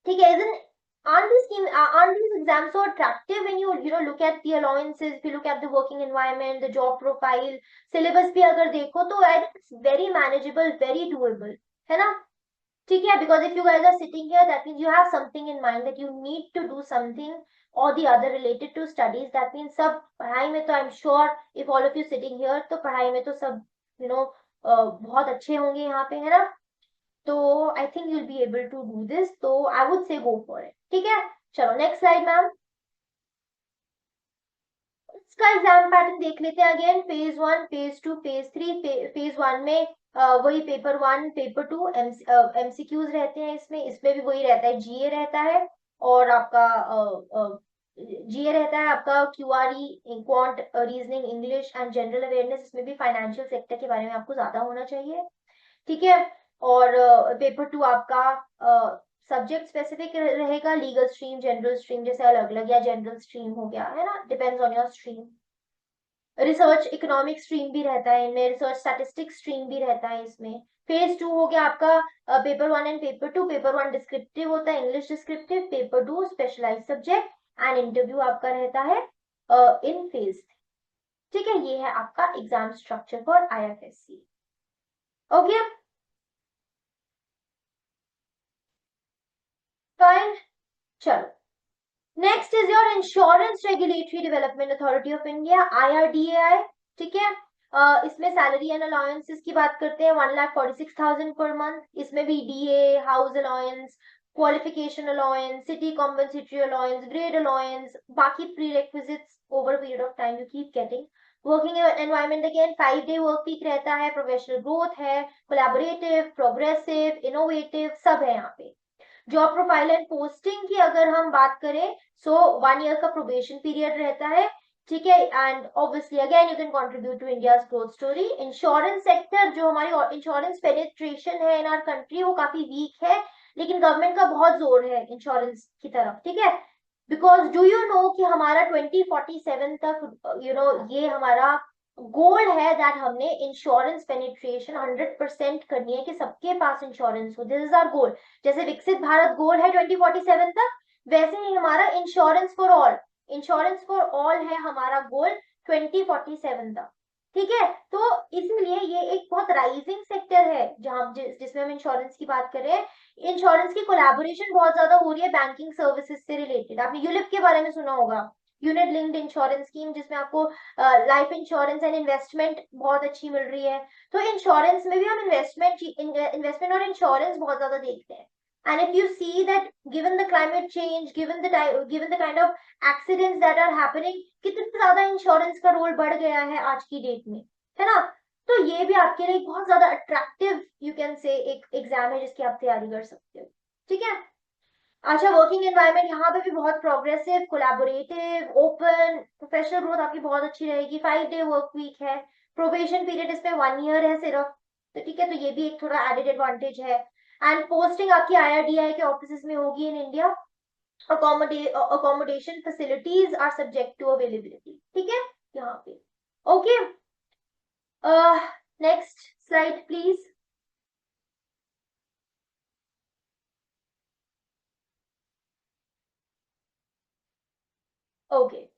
ठीक है। Aren't these exams so attractive when you look at the allowances, if you look at the working environment, the job profile, syllabus भी अगर देखो तो I think it's very manageable, very doable, है ना, ठीक है। Because if you guys are sitting here, that means you have something in mind that you need to do something or the other related to studies. That means सब पढ़ाई में तो I'm sure if all of you sitting here, तो पढ़ाई में तो सब बहुत अच्छे होंगे यहाँ पे, है ना। तो I think you'll be able to do this, तो I would say go for it, ठीक है। चलो नेक्स्ट स्लाइड मैम। इसका एग्जाम पैटर्न देख लेते हैं again, phase 1, phase 2, phase 3। Phase 1 में वही पेपर 1, पेपर 2 एमसीक्यूज रहते हैं, इसमें भी वही रहता है, जीए रहता है, और आपका जीए रहता है, आपका QRE, quant, reasoning, English and general awareness. इसमें भी फाइनेंशियल सेक्टर के बारे में आपको ज्यादा होना चाहिए, ठीक है। और पेपर 2 आपका सब्जेक्ट स्पेसिफिक रहेगा, लीगल स्ट्रीम, जनरल स्ट्रीम जैसे अलग अलग, या जनरल स्ट्रीम हो गया है ना, depends on your stream. Research economic stream भी रहता है इनमें, रिसर्च स्टैटिस्टिक्स स्ट्रीम भी रहता है इसमें। फेज 2 हो गया आपका paper 1 and paper 2। Paper 1 descriptive होता है, English descriptive. Paper 2 specialised subject and interview आपका रहता है इन फेज। ठीक है, ये है आपका exam structure for IFSC। Okay fine, चलो next is your insurance regulatory development authority of India, IRDAI। ठीक है, इसमें सैलरी एंड अलाउंसेस की बात करते हैं, 1,46,000 पर मंथ। इसमें भी DA, house allowance, qualification allowance, city compensatory allowance, grade allowance, बाकी prerequisites over period of time you keep getting. Working environment again 5 day work week रहता है, प्रोफेशनल ग्रोथ है, कोलैबोरेटिव, प्रोग्रेसिव, इनोवेटिव, सब है यहाँ पे। जॉब प्रोफाइल एंड पोस्टिंग की अगर हम बात करें, सो 1 ईयर का प्रोबेशन पीरियड रहता है। ठीक है, and obviously again you can contribute to India's growth story. Insurance sector, जो हमारी इंश्योरेंस पेनिट्रेशन है इन आवर कंट्री, वो काफी वीक है, लेकिन गवर्नमेंट का बहुत जोर है इंश्योरेंस की तरफ। ठीक है, बिकॉज डू यू नो कि हमारा 2047 तक ये हमारा गोल है दैट हमने इंश्योरेंस पेनिट्रेशन 100% करनी है, कि सबके पास इंश्योरेंस हो। This is our goal. जैसे विकसित भारत गोल है 2047 तक, वैसे ही हमारा insurance for all, insurance for all है हमारा गोल 2047 तक। ठीक है, तो इसलिए ये एक बहुत राइजिंग सेक्टर है जहां जिसमें हम इंश्योरेंस की बात कर रहे हैं। इंश्योरेंस की कोलैबोरेशन बहुत ज्यादा हो रही है बैंकिंग सर्विसेज से रिलेटेड। आपने यूलिप के बारे में सुना होगा, यूनिट लिंक्ड इंश्योरेंस स्कीम, जिसमें आपको लाइफ इंश्योरेंस एंड इन्वेस्टमेंट बहुत अच्छी मिल रही है। तो इंश्योरेंस में भी हम इन्वेस्टमेंट और इंश्योरेंस बहुत ज्यादा देखते हैं। And if you see that given the climate change, given the kind of accidents that are happening, कितने ज्यादा इंश्योरेंस का रोल बढ़ गया है आज की डेट में, है ना। तो ये भी आपके लिए बहुत ज्यादा अट्रैक्टिव यू कैन से एक एग्जाम है जिसकी आप तैयारी कर सकते हो। ठीक है, अच्छा वर्किंग एनवायरनमेंट यहाँ पे भी बहुत progressive, collaborative, open, professional growth आपकी बहुत अच्छी रहेगी। 5 डे वर्क वीक है, प्रोबेशन पीरियड इसमें 1 ईयर है सिर्फ। तो ठीक है, तो ये भी एक थोड़ा एडेड एडवांटेज है। एंड पोस्टिंग आपकी IRDAI के ऑफिस में होगी in India. Accommodation facilities are subject to availability. ठीक है, यहाँ पे okay. Next slide please. Okay,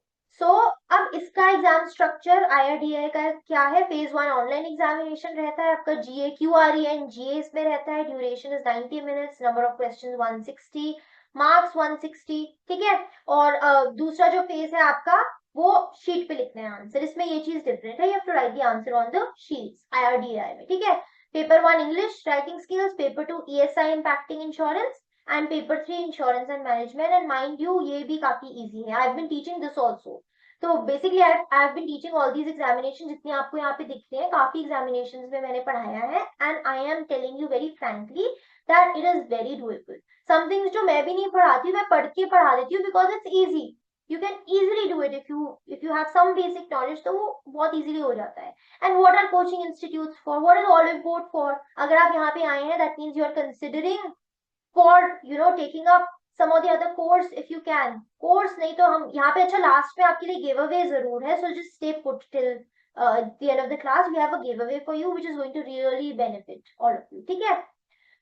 so अब इसका एग्जाम स्ट्रक्चर IRDAI का क्या है। फेज 1 ऑनलाइन एग्जामिनेशन रहता है आपका, GA, QRE एंड GA इसमें रहता है। Duration is 90 minutes, number of questions 160, marks 160। ठीक है, और दूसरा जो फेज है आपका, वो शीट पे लिखना है आंसर। इसमें ये चीज डिफरेंट है, you have to write the answer on the sheets IRDAI में। ठीक है, paper 1 English writing skills, paper 2 ESI impacting insurance, and paper 3 insurance and management. And mind you ये भी काफी इजी है, I have been teaching this also. तो basically I have been teaching all these examination, जितने आपको यहाँ पे दिखते हैं, काफी एग्जामिनेशंस में मैंने पढ़ाया है। And I am telling you very frankly that it is very doable. Some things जो मैं भी नहीं पढ़ाती हूँ, मैं पढ़ के पढ़ा देती हूँ, because it's easy. You can easily do it if you have some basic knowledge, तो वो बहुत easily हो जाता है। And what are coaching institutes for? What is Oliveboard for? अगर आप यहाँ पे आए हैं, that means you are considering for taking up some of the other course if you can. Course नहीं तो हम यहाँ पे, अच्छा लास्ट में आपके लिए गिव अवे जरूर है, so just stay put till the end of the class. We have a giveaway for you which is going to really benefit all of you. ठीक है,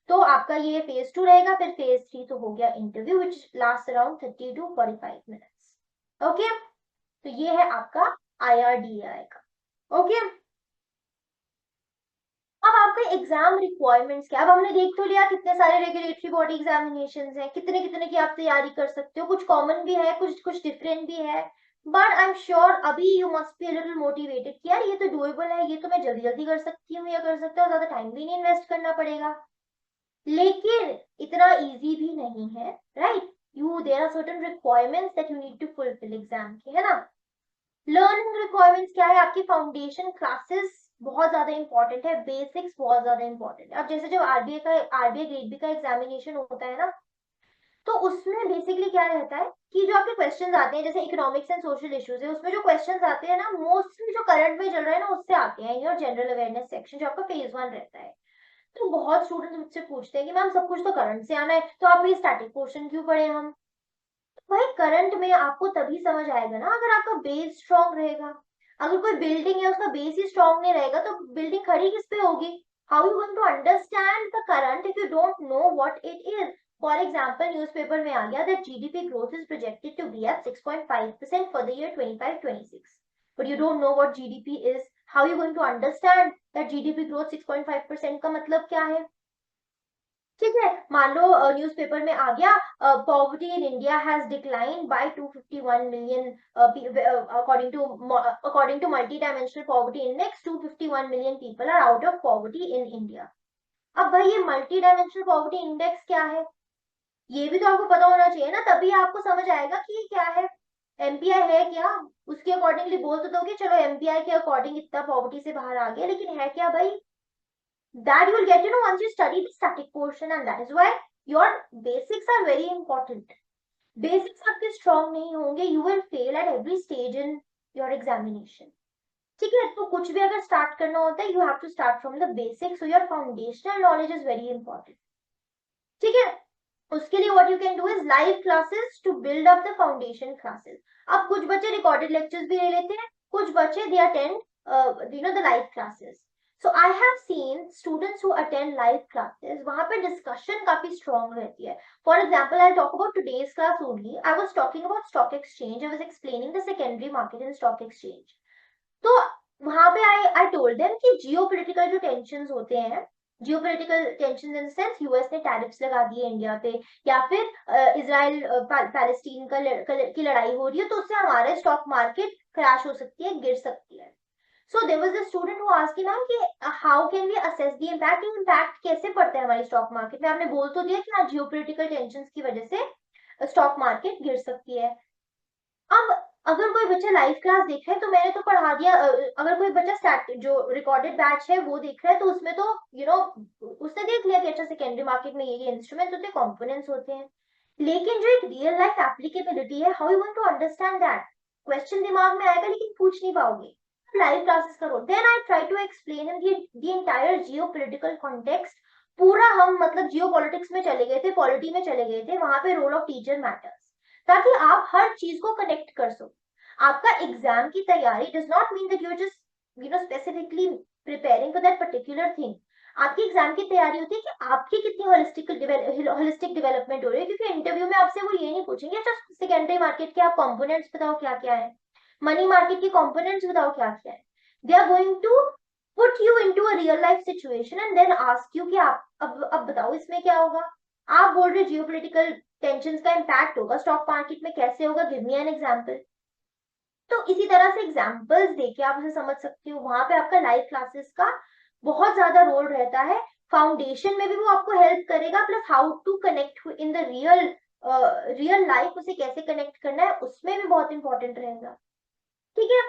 तो आपका ये फेज 2 रहेगा। फिर फेज 3 तो हो गया interview which lasts around 30 to 45 minutes. Okay, तो ये है आपका IRDAI का। ओके, अब आपका एग्जाम रिक्वायरमेंट्स क्या। अब हमने देख तो लिया कितने सारे रेगुलेटरी बॉडी एग्जामिनेशंस हैं, कितने कितने की आप तैयारी कर सकते हो। कुछ कॉमन भी है, कुछ कुछ डिफरेंट भी है, बट आई एम श्योर अभी you must be little motivated कि यार ये तो डूएबल है, ये तो मैं जल्दी जल्दी कर सकती हूँ या कर सकता हूँ, ज्यादा टाइम भी नहीं इन्वेस्ट करना पड़ेगा। लेकिन इतना इजी भी नहीं है, right. There are certain requirements that you need to fulfil exam के, है ना। लर्निंग रिक्वायरमेंट्स क्या है आपकी, फाउंडेशन क्लासेस बहुत ज्यादा इंपॉर्टेंट है, बेसिक्स बहुत ज्यादा इंपॉर्टेंट है। अब जैसे जब RBI ग्रेड बी का एग्जामिनेशन होता है ना, तो उसमें बेसिकली क्या रहता है कि जो आपके क्वेश्चंस आते हैं, जैसे इकोनॉमिक्स एंड सोशल इश्यूज है, उसमें जो क्वेश्चंस आते हैं ना, मोस्टली जो करंट में चल रहा है ना, उससे आते हैं। योर जनरल अवेयरनेस सेक्शन जो आपका फेज 1 रहता है, तो बहुत स्टूडेंट्स मुझसे पूछते हैं कि मैम सब कुछ तो करंट से आना है, तो आप ये स्टैटिक पोर्शन क्यों पढ़े हम? भाई करंट में आपको तभी समझ आएगा ना अगर आपका बेस स्ट्रांग रहेगा। अगर कोई बिल्डिंग है उसका बेस ही स्ट्रांग नहीं रहेगा तो बिल्डिंग खड़ी किस पे होगी? How you going to understand the current if you don't know what it is? For example newspaper में आ गया that GDP growth is projected to be at 6.5% for the year 25-26, but you don't know what GDP is. How you going to understand that GDP growth 6.5% का मतलब क्या है? ठीक है, मान लो न्यूज़पेपर में आ गया poverty in India has decline by 251 million according to multidimensional poverty index 251 million people are out of poverty in India. अब भाई ये मल्टी डायमेंशनल पॉवर्टी इंडेक्स क्या है? ये भी तो आपको पता होना चाहिए ना, तभी आपको समझ आएगा कि ये क्या है। एमपीआई है क्या? उसके अकॉर्डिंगली बोल तो दोगे चलो एमपीआई के अकॉर्डिंग इतना पॉवर्टी से बाहर आ गया, लेकिन है क्या भाई? That you will get to know once you study the static portion, and that is why your basics are very important. Basics आपके strong नहीं होंगे, you will fail at every stage in your examination. ठीक है, तो कुछ भी अगर start करना होता है you have to start from the basics, so your foundational knowledge is very important. ठीक है, उसके लिए what you can do is live classes to build up the foundation classes. अब कुछ बच्चे recorded lectures भी ले लेते हैं, कुछ बच्चे they attend the live classes. So I have seen students who attend live classes, वहाँ पे discussion काफी strong रहती है. For example, I'll talk about today's class only. I was talking about stock exchange. I was explaining the secondary market in stock exchange. तो वहां पे I told them कि geopolitical जो टेंशंस होते हैं, geopolitical tension in the sense US ने tariffs लगा दिए इंडिया पे, या फिर इजराइल पैलेस्टीन की लड़ाई हो रही है, तो उससे हमारे स्टॉक मार्केट क्रैश हो सकती है, गिर सकती है। So there was a student who asked ma'am कि how can we assess the impact, impact कैसे पड़ता है हमारी स्टॉक मार्केट में? आपने बोल तो दिया कि हाँ जियोपॉलिटिकल टेंशंस की वजह से स्टॉक मार्केट गिर सकती है। अब अगर कोई बच्चा लाइव क्लास देख रहा है तो मैंने तो पढ़ा दिया, अगर कोई बच्चा स्टैट जो रिकॉर्डेड बैच है वो देख रहा है तो उसमें तो उसने देख लिया कि अच्छा सेकेंडरी मार्केट में ये इंस्ट्रूमेंट्स होते हैं, कंपोनेंट्स होते हैं, लेकिन जो एक रियल लाइफ एप्लीकेबिलिटी है, how you want to understand that? Question दिमाग में आएगा लेकिन पूछ नहीं पाओगे। लाइव क्लासेस करो, then I try to explain him the entire geopolitical context. पूरा हम मतलब जियोपॉलिटिक्स में चले गए थे, पॉलिटी में चले गए थे, वहां पे रोल ऑफ टीचर मैटर्स, ताकि आप हर चीज को कनेक्ट कर सको। आपका एग्जाम की तैयारी does not mean that you are just specifically preparing for that particular thing. आपकी एग्जाम की तैयारी होती है कि आपकी कितनी होलिस्टिक डेवलपमेंट हो रही है, क्योंकि इंटरव्यू में आपसे वो ये नहीं पूछेंगे अच्छा सेकेंडरी मार्केट के आप कंपोनेंट्स बताओ क्या क्या है, मनी मार्केट के कंपोनेंट्स बताओ क्या क्या है। They are going to put you into a real life situation and then ask you कि आप अब बताओ इसमें क्या होगा। आप बोल रहे जियोपॉलिटिकल टेंशन का इम्पैक्ट होगा स्टॉक मार्केट में, कैसे होगा? Give me an example. तो इसी तरह से एग्जाम्पल्स देके आप उसे समझ सकते हो। वहां पे आपका लाइव क्लासेस का बहुत ज्यादा रोल रहता है। फाउंडेशन में भी वो आपको हेल्प करेगा, plus how to connect in the real life, उसे कैसे कनेक्ट करना है उसमें भी बहुत इंपॉर्टेंट रहेगा। ठीक है,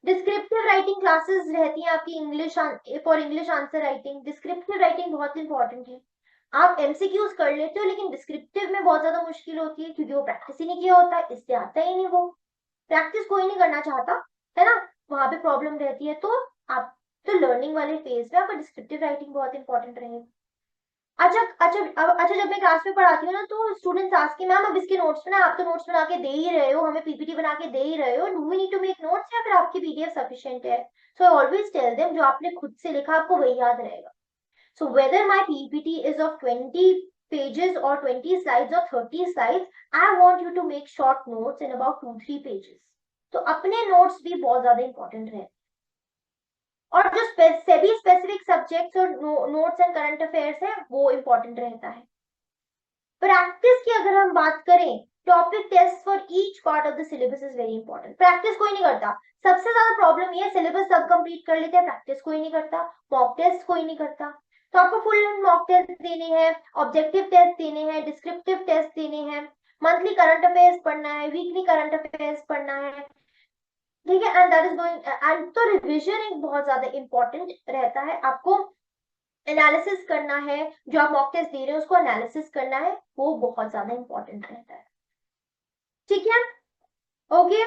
डिस्क्रिप्टिव राइटिंग क्लासेस रहती हैं आपकी English for English answer writing. Descriptive writing बहुत इंपॉर्टेंट है। आप एमसीक्यूज कर लेते हो लेकिन डिस्क्रिप्टिव में बहुत ज्यादा मुश्किल होती है, क्योंकि वो प्रैक्टिस ही नहीं किया होता है, इससे आता ही नहीं, वो प्रैक्टिस कोई नहीं करना चाहता है ना, वहां पे प्रॉब्लम रहती है। तो आप तो लर्निंग वाले फेज में आपका डिस्क्रिप्टिव राइटिंग बहुत इंपॉर्टेंट रहेगा। अच्छा जब मैं क्लास में पढ़ाती हूँ ना तो स्टूडेंट्स आस्क मैम अब इसके नोट्स बना, आप तो नोट्स बना के दे ही रहे हो, हमें पीपीटी बना के दे ही रहे हो, do we need to make notes या फिर आपकी पीडीएफ सफिशिएंट है? So I always tell them जो आपने खुद से लिखा आपको वही याद रहेगा। So whether my PPT is of 20 pages or 20 slides or 30 slides, I want you to make short notes in about 2-3 pages. तो अपने notes भी बहुत ज्यादा important रहे। और जो सेबी स्पेसिफिक सब्जेक्ट्स और नोट्स एंड करंट अफेयर्स है वो इंपॉर्टेंट रहता है। प्रैक्टिस की अगर हम बात करें, topic test for each part of the syllabus is very important. Practice कोई नहीं करता, सबसे ज्यादा प्रॉब्लम ये है सिलेबस सब कंप्लीट कर लेते हैं, प्रैक्टिस कोई नहीं करता, मॉक टेस्ट कोई नहीं करता। तो आपको फुल मॉक टेस्ट देने हैं, ऑब्जेक्टिव टेस्ट देने हैं, डिस्क्रिप्टिव टेस्ट देने हैं, मंथली करंट अफेयर्स पढ़ना है, वीकली करंट अफेयर्स पढ़ना है। ठीक है, and that is going and तो रिविजन एक बहुत ज्यादा इंपॉर्टेंट रहता है। आपको एनालिसिस करना है, जो आप मॉक टेस्ट दे रहे हो उसको एनालिसिस करना है, वो बहुत ज्यादा इंपॉर्टेंट रहता है। ठीक है, ओके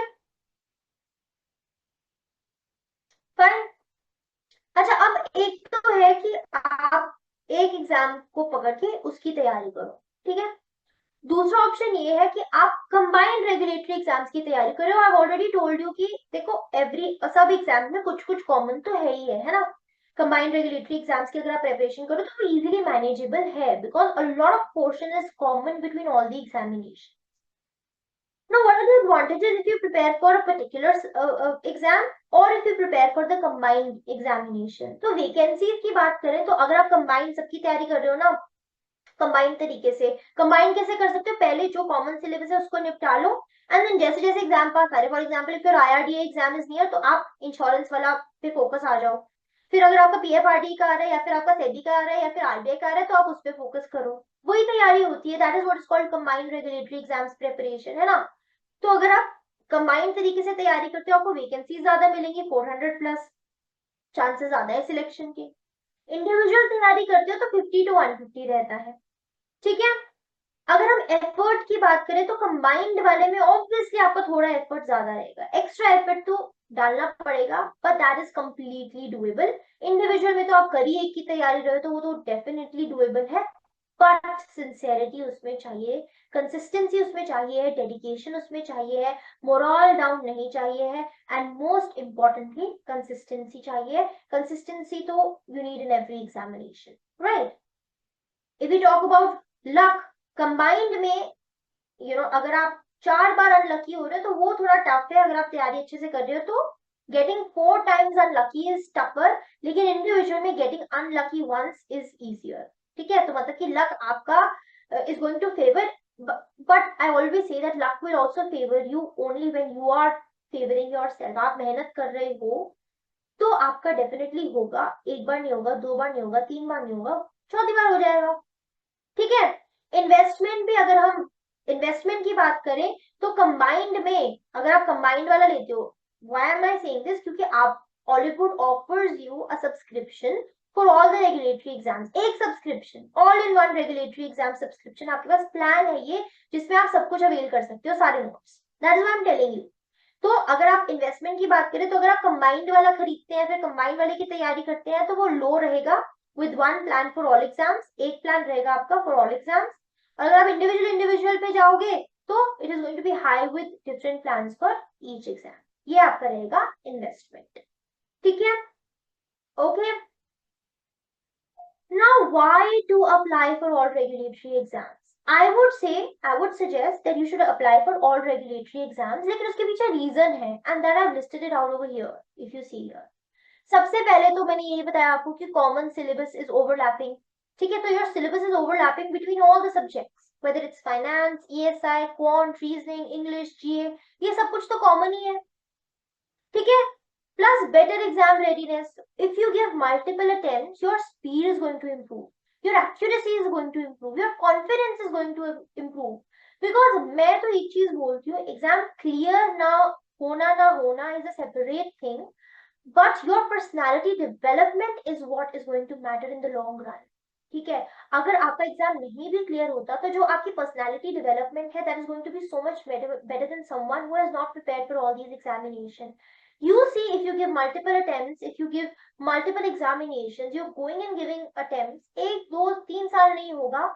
फाइन। अच्छा अब एक तो है कि आप एक एग्जाम को पकड़ के उसकी तैयारी करो, ठीक है। दूसरा ऑप्शन ये है कि आप कंबाइंड रेगुलेटरी एग्जाम्स की तैयारी करो। आई ऑलरेडी टोल्ड यू कि देखो सब एग्जाम में कुछ कुछ कॉमन तो है ना। कंबाइंड रेगुलेटरी एग्जाम्स की अगर आप प्रिपरेशन करो तो वो इजीली मैनेजेबल है, because a lot of portion is common between all the examination. Now, what are the advantages if you prepare for a particular exam or if you prepare for the combined examination? तो vacancies की बात करें तो अगर आप combined सबकी तैयारी कर रहे हो ना, कंबाइंड तरीके से, कंबाइन कैसे कर सकते हो, पहले जो कॉमन सिलेबस है उसको निपटा लो, एंड देन जैसे जैसे एग्जाम पास आ रहे, for example if your IRDA exam is near तो आप इंश्योरेंस वाला पे फोकस आ जाओ. फिर अगर आपका पीएफआरडी का आ रहा है या फिर आपका सेबी का आ रहा है या फिर आरबीआई का आ रहा है तो आप उस पर फोकस करो. वही तैयारी होती है. That is what is called combined regulatory exams preparation, है ना. तो अगर आप कंबाइंड तरीके से तैयारी करते हो आपको वैकेंसी ज्यादा मिलेंगी, 400 प्लस, चांसेस ज्यादा है सिलेक्शन के. इंडिविजुअल तैयारी करते हो तो 50 to 150 रहता है, ठीक है. अगर हम एफर्ट की बात करें तो कंबाइंड वाले में ऑब्वियसली आपका थोड़ा एफर्ट ज्यादा रहेगा, एक्स्ट्रा एफर्ट तो डालना पड़ेगा, but that is completely doable. Individual में तो आप कर ही एक की तैयारी रहे हो तो वो तो डेफिनेटली डुएबल है, बट सिंसियरिटी उसमें चाहिए, कंसिस्टेंसी उसमें चाहिए, डेडिकेशन उसमें चाहिए है, मोरल डाउन नहीं चाहिए है, एंड मोस्ट इंपॉर्टेंटली कंसिस्टेंसी चाहिए. कंसिस्टेंसी तो you need in every examination, right. If you talk about luck, combined में अगर आप 4 बार अनलकी हो रहे हो तो वो थोड़ा टफ है. अगर आप तैयारी अच्छे से कर रहे हो तो getting 4 times unlucky is tougher, लेकिन इंडिविजुअल में getting unlucky once is easier, ठीक है. तो मतलब कि लक आपका is going to favour, but I always say that luck will also favour you only when you are favouring yourself. आप मेहनत कर रहे हो तो आपका डेफिनेटली होगा. एक बार नहीं होगा, 2 बार नहीं होगा, 3 बार नहीं होगा, चौथी बार हो जाएगा, ठीक है. इन्वेस्टमेंट भी, अगर हम इन्वेस्टमेंट की बात करें तो कंबाइंड में अगर आप कंबाइंड वाला लेते हो, why am I saying this, क्योंकि आप Oliveboard offers you a subscription for all the regulatory exams. एक subscription, all in one regulatory exam subscription, आपके पास प्लान है ये जिसमें आप सब कुछ अवेल कर सकते हो, सारे notes. That is why I am telling you. तो अगर आप इन्वेस्टमेंट की बात करें तो अगर आप कंबाइंड वाला खरीदते हैं फिर कंबाइंड वाले की तैयारी करते हैं तो वो लो रहेगा with one plan for all exams. एक प्लान रहेगा आपका for all exams. अगर आप इंडिविजुअल पे जाओगे तो it is going to be high with different plans for each exam. ये आपका रहेगा इन्वेस्टमेंट, ठीक है. Okay. Now why to apply for all regulatory exams? I would suggest that you should apply for all regulatory exams, लेकिन उसके पीछे reason है and that I've listed it out over here if you see here. सबसे पहले तो मैंने यही बताया आपको कि कॉमन सिलेबस इज ओवरलैपिंग, ठीक है. तो your syllabus is overlapping between all the subjects, whether it's finance, ESI, quant, reasoning, English, GA, ये सब कुछ तो कॉमन ही है, ठीक है. Plus better exam readiness. If you give multiple attempts your speed is going to improve, your accuracy is going to improve, your confidence is going to improve. Because मैं तो एक चीज बोलती हूँ, एग्जाम क्लियर ना होना is a separate thing, but your personality development is what is going to matter in the long run, ठीक है. अगर आपका एग्जाम नहीं भी क्लियर होता तो जो आपकी पर्सनालिटी डेवलपमेंट है, that is going to be so much better than someone who has not prepared for all these examination. You see, if you give multiple attempts, if you give multiple examinations, you're going and giving attempts, 1 2 3 साल नहीं होगा,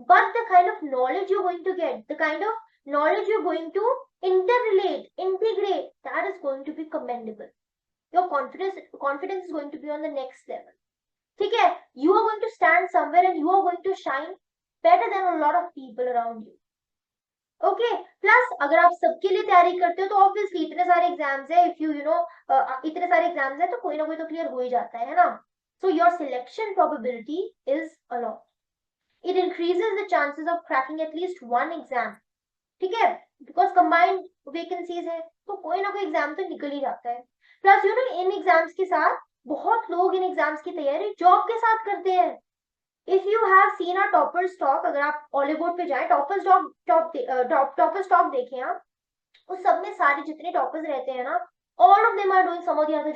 but the kind of knowledge you're going to get, the kind of knowledge you're going to integrate, that is going to be commendable. Your confidence is going to be on the next level, ठीक है. You are going to stand somewhere and you are going to shine better than a lot of people around you. Okay. Plus अगर आप सबके लिए तैयारी करते हो तो ऑब्वियसली इतने सारे एग्जाम्स है, इफ यू इतने सारे एग्जाम्स है तो कोई ना कोई तो क्लियर हो ही जाता है ना. So your selection probability is a lot. It increases the chances of cracking at least one exam, ठीक है. बिकॉज कंबाइंड वैकेंसीज है तो कोई ना कोई एग्जाम तो निकल ही जाता है. प्लस इन एग्जाम्स के साथ बहुत लोग इन एग्जाम्स की तैयारी जॉब के साथ करते हैं. If you have seen a topper stock, अगर आप ऑलिवबोर्ड पे जाएं, टॉपर स्टॉक देखें आप, उस सब में सारे जितने टॉपर्स रहते हैं ना, all of them are doing some और द अदर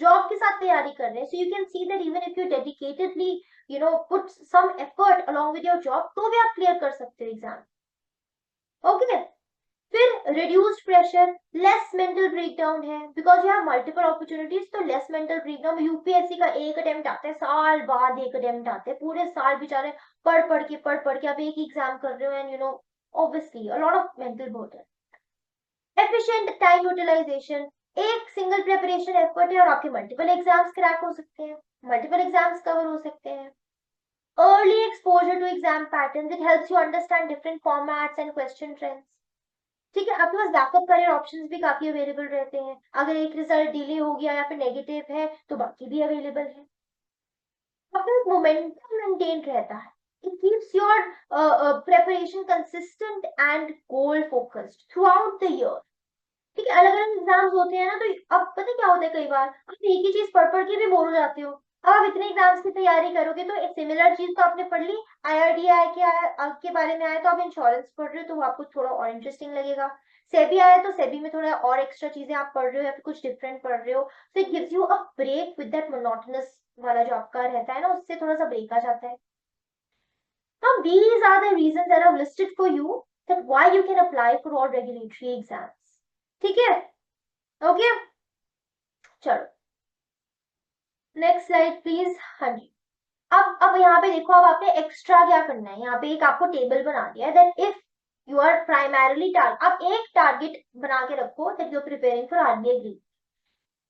जॉब के साथ तैयारी कर रहे हैं. So you can see that even if you dedicatedly put some effort along with your job तो भी आप क्लियर कर सकते हो एग्जाम. ओके. फिर reduced pressure, less mental breakdown है, because you have multiple opportunities, तो less mental breakdown. यूपीएससी का एक अटेम्प्ट आता है, साल बाद एक अटेम्प्ट आते हैं, पूरे साल बेचारे पढ़ के आप एक एग्जाम कर रहे हो, and you know obviously a lot of mental burden. Efficient time utilization, एक सिंगल प्रिपरेशन एफर्ट है और आपके मल्टीपल एग्जाम्स क्रैक हो सकते हैं, मल्टीपल एग्जाम्स कवर हो सकते हैं. Early exposure to exam patterns, it helps you understand different formats and question trends. ठीक है, आपके पास बैकअप करियर ऑप्शंस भी काफी अवेलेबल रहते हैं. अगर एक रिजल्ट डिले हो गया या फिर नेगेटिव है तो बाकी भी अवेलेबल है. आपका मोमेंटम मेंटेन रहता है. It keeps your preparation consistent and goal focused throughout the year. ठीक है, अलग अलग एग्जाम्स होते हैं ना, तो अब पता क्या होता है, कई बार आप एक ही चीज पढ़ के भी बोर हो जाते हो. अब आप इतने एग्जाम्स की तैयारी करोगे तो एक सिमिलर चीज तो आपने पढ़ ली, आईआरडीआई के बारे में आया तो आप इंश्योरेंस पढ़ रहे हो तो आपको थोड़ा और इंटरेस्टिंग लगेगा. सेबी आया तो सेबी में थोड़ा और एक्स्ट्रा चीजें आप पढ़ रहे हो या फिर कुछ डिफरेंट पढ़ रहे हो. So it gives you a break with that monotonous वाला जो आपका रहता है ना, उससे थोड़ा सा ब्रेक आ जाता है. Now these are the reasons that I've listed for you that why you can apply for all regulatory exams. ठीक है, ओके, चलो नेक्स्ट स्लाइड प्लीज. हाँ जी, अब यहाँ पे देखो, अब आपने एक्स्ट्रा क्या करना है. यहाँ पे एक आपको टेबल बना दिया है that if you are primarily target, आप एक टारगेट बना के रखो that you are preparing for RBI Grade.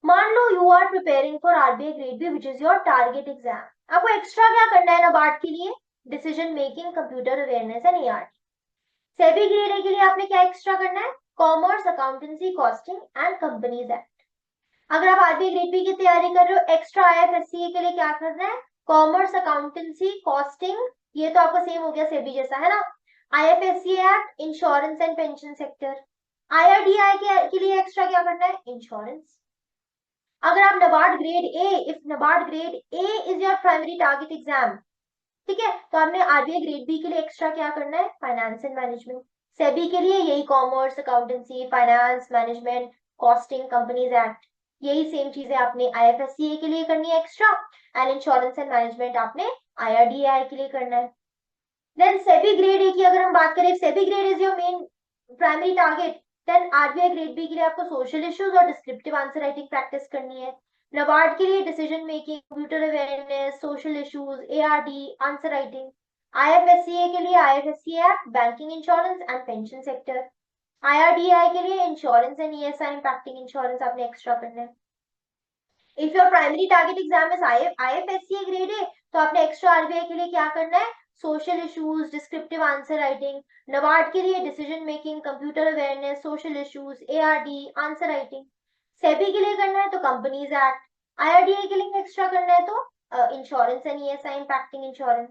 मान लो you are preparing for RBI Grade B, which is your target exam. आपको एक्स्ट्रा क्या करना है नाबार्ड के लिए? Decision making, computer awareness and ART. SEBI grade A के लिए आपने क्या एक्स्ट्रा करना है? Commerce, accountancy, costing and companies act. अगर आप आरबीआई ग्रेड बी की तैयारी कर रहे हो, एक्स्ट्रा आईएफएससी के लिए क्या करना है? Commerce, accountancy, costing. ये तो आपका सेम हो गया सेबी जैसा, है ना. IFSC act, insurance and pension sector. IRDI के लिए एक्स्ट्रा क्या करना है? इंश्योरेंस. अगर आप NABARD grade A, if NABARD grade A is your primary target exam, ठीक है, तो आपने आरबीआई ग्रेड बी के लिए एक्स्ट्रा क्या करना है? Finance and management. सेबी के लिए यही commerce, accountancy, finance, management, costing, companies act. यही सेम चीजें आपने आईएफएससी के लिए करनी है extra, and insurance and management आपने आईआरडीआई के लिए करना है. देन सेबी ग्रेड ए की अगर हम बात करें, SEBI grade is your main primary target, then RBI grade B के लिए आपको सोशल इश्यूज और डिस्क्रिप्टिव आंसर राइटिंग प्रैक्टिस करनी है. नाबार्ड के लिए decision making, computer awareness, social issues, ARD, answer writing. IFSC के लिए IFSC act, banking, insurance and pension sector. IRDI के लिए insurance and ESI impacting insurance आपने एक्स्ट्रा करना है. If your primary target exam is IFSC grade ए, तो आपने extra RBI के लिए क्या करना है? Social issues, descriptive answer writing. NABARD के लिए decision making, computer awareness, social issues, ARD, answer writing. SEBI के लिए करना है तो कंपनीज एक्ट. आईआरडीआई के लिए एक्स्ट्रा करना है तो insurance and ESI impacting insurance.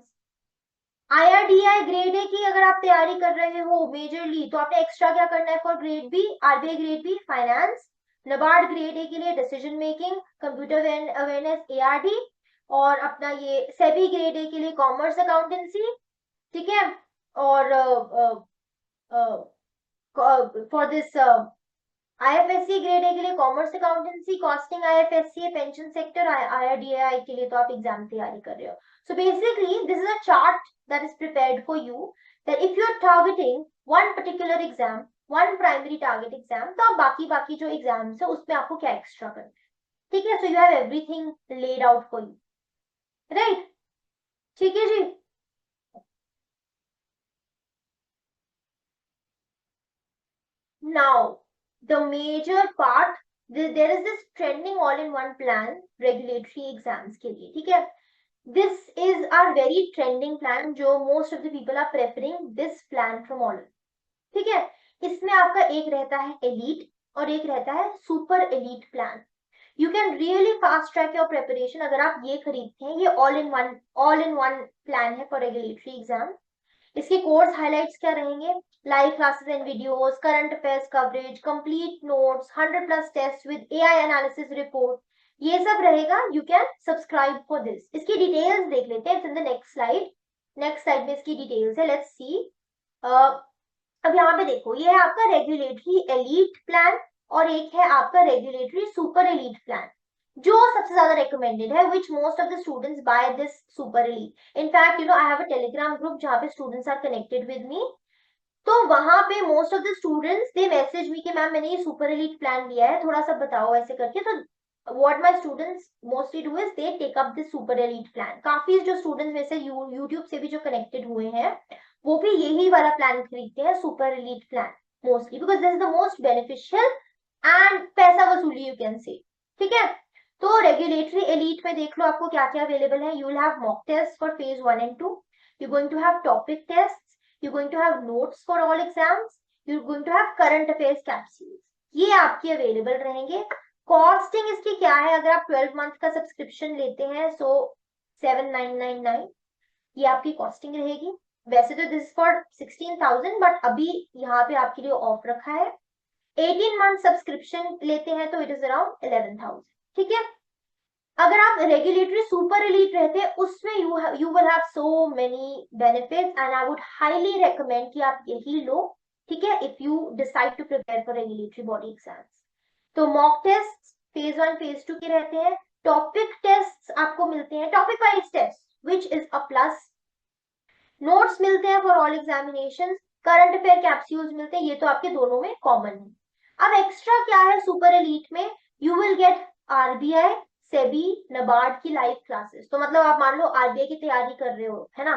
IRDI grade ए की अगर आप तैयारी कर रहे हो मेजरली, तो आपने एक्स्ट्रा क्या करना है for grade B, RBI grade B, finance. NABARD grade A के लिए decision making, computer awareness, ARD. और अपना ये सेबी ग्रेड ए के लिए कॉमर्स, अकाउंटेंसी. ठीक है, और for this IFSC grade A के लिए commerce, accountancy, costing, IFSC, pension sector. IRDI के लिए तो आप एग्जाम तैयारी कर रहे हो. So basically, this is a chart that is prepared for you that if you are targeting one particular exam, one primary target exam, तो आप बाकी जो एग्जाम्स है उसमें आपको क्या एक्स्ट्रा करना है. ठीक है, so you have everything laid out for you, right? ठीक है जी. Now the major part, there is this trending all-in-one plan regulatory exams के लिए. ठीक है, this is our very trending plan जो most of the people are preferring this plan from all. ठीक है, इसमें आपका एक रहता है elite और एक रहता है super elite plan. You can really fast track your preparation अगर आप ये खरीदते हैं. ये all in one plan है for regulatory exam. इसके कोर्स हाइलाइट्स क्या रहेंगे? Live classes and videos, current affairs coverage, complete notes, 100+ test with AI analysis report, ये सब रहेगा. You can subscribe for this. इसकी डिटेल्स देख लेते हैं in the next slide. Next slide में इसकी डिटेल्स है. Let's see. अब यहाँ पे देखो, ये है आपका रेगुलेटरी एलीट प्लान और एक है आपका रेगुलेटरी सुपर एलीट प्लान, जो सबसे ज्यादा recommended है, which most of the students buy this super elite. In fact, you know, I have a telegram group जहाँ पे students are connected with me. तो वहां पे most of the students they message me कि ma'am मैंने ये super elite plan लिया है, थोड़ा सा बताओ ऐसे करके। तो what my students mostly do is they take up this super elite plan. काफी जो स्टूडेंट्स में से यूट्यूब से भी जो कनेक्टेड हुए हैं वो भी यही वाला प्लान खरीदते हैं, super elite plan, mostly because this is the most beneficial and पैसा वसूली यू कैन से। ठीक है, तो रेगुलेटरी एलीट में देख लो आपको क्या क्या अवेलेबल है। You will have mock test for phase 1 and 2, you going to have topic test, you're going to have notes for all exams, you're going to have current affairs capsules, ये आपके available रहेंगे। Costing इसकी क्या है, अगर आप 12 month का subscription लेते हैं सो 7999 ये आपकी कॉस्टिंग रहेगी। वैसे तो दिस फॉर 16,000 बट अभी यहाँ पे आपके लिए ऑफ रखा है। 18 मंथ सब्सक्रिप्शन लेते हैं तो इट इज अराउंड 11,000। ठीक है, अगर आप रेगुलेटरी सुपर एलीट रहते हैं उसमें you will have so many benefits and I would highly recommend कि आप यही लो। ठीक है, if you decide to prepare for regulatory body exams. तो मॉक टेस्ट फेज 1 फेज 2 के रहते हैं, टॉपिक टेस्ट आपको मिलते हैं, topic wise test which is a plus, notes मिलते हैं for all examination, current affair capsules मिलते हैं, ये तो आपके दोनों में कॉमन है। अब एक्स्ट्रा क्या है सुपर एलीट में, you will gate RBI SEBI NABARD की लाइव क्लासेस। तो मतलब आप मान लो आरबीआई की तैयारी कर रहे हो, है ना,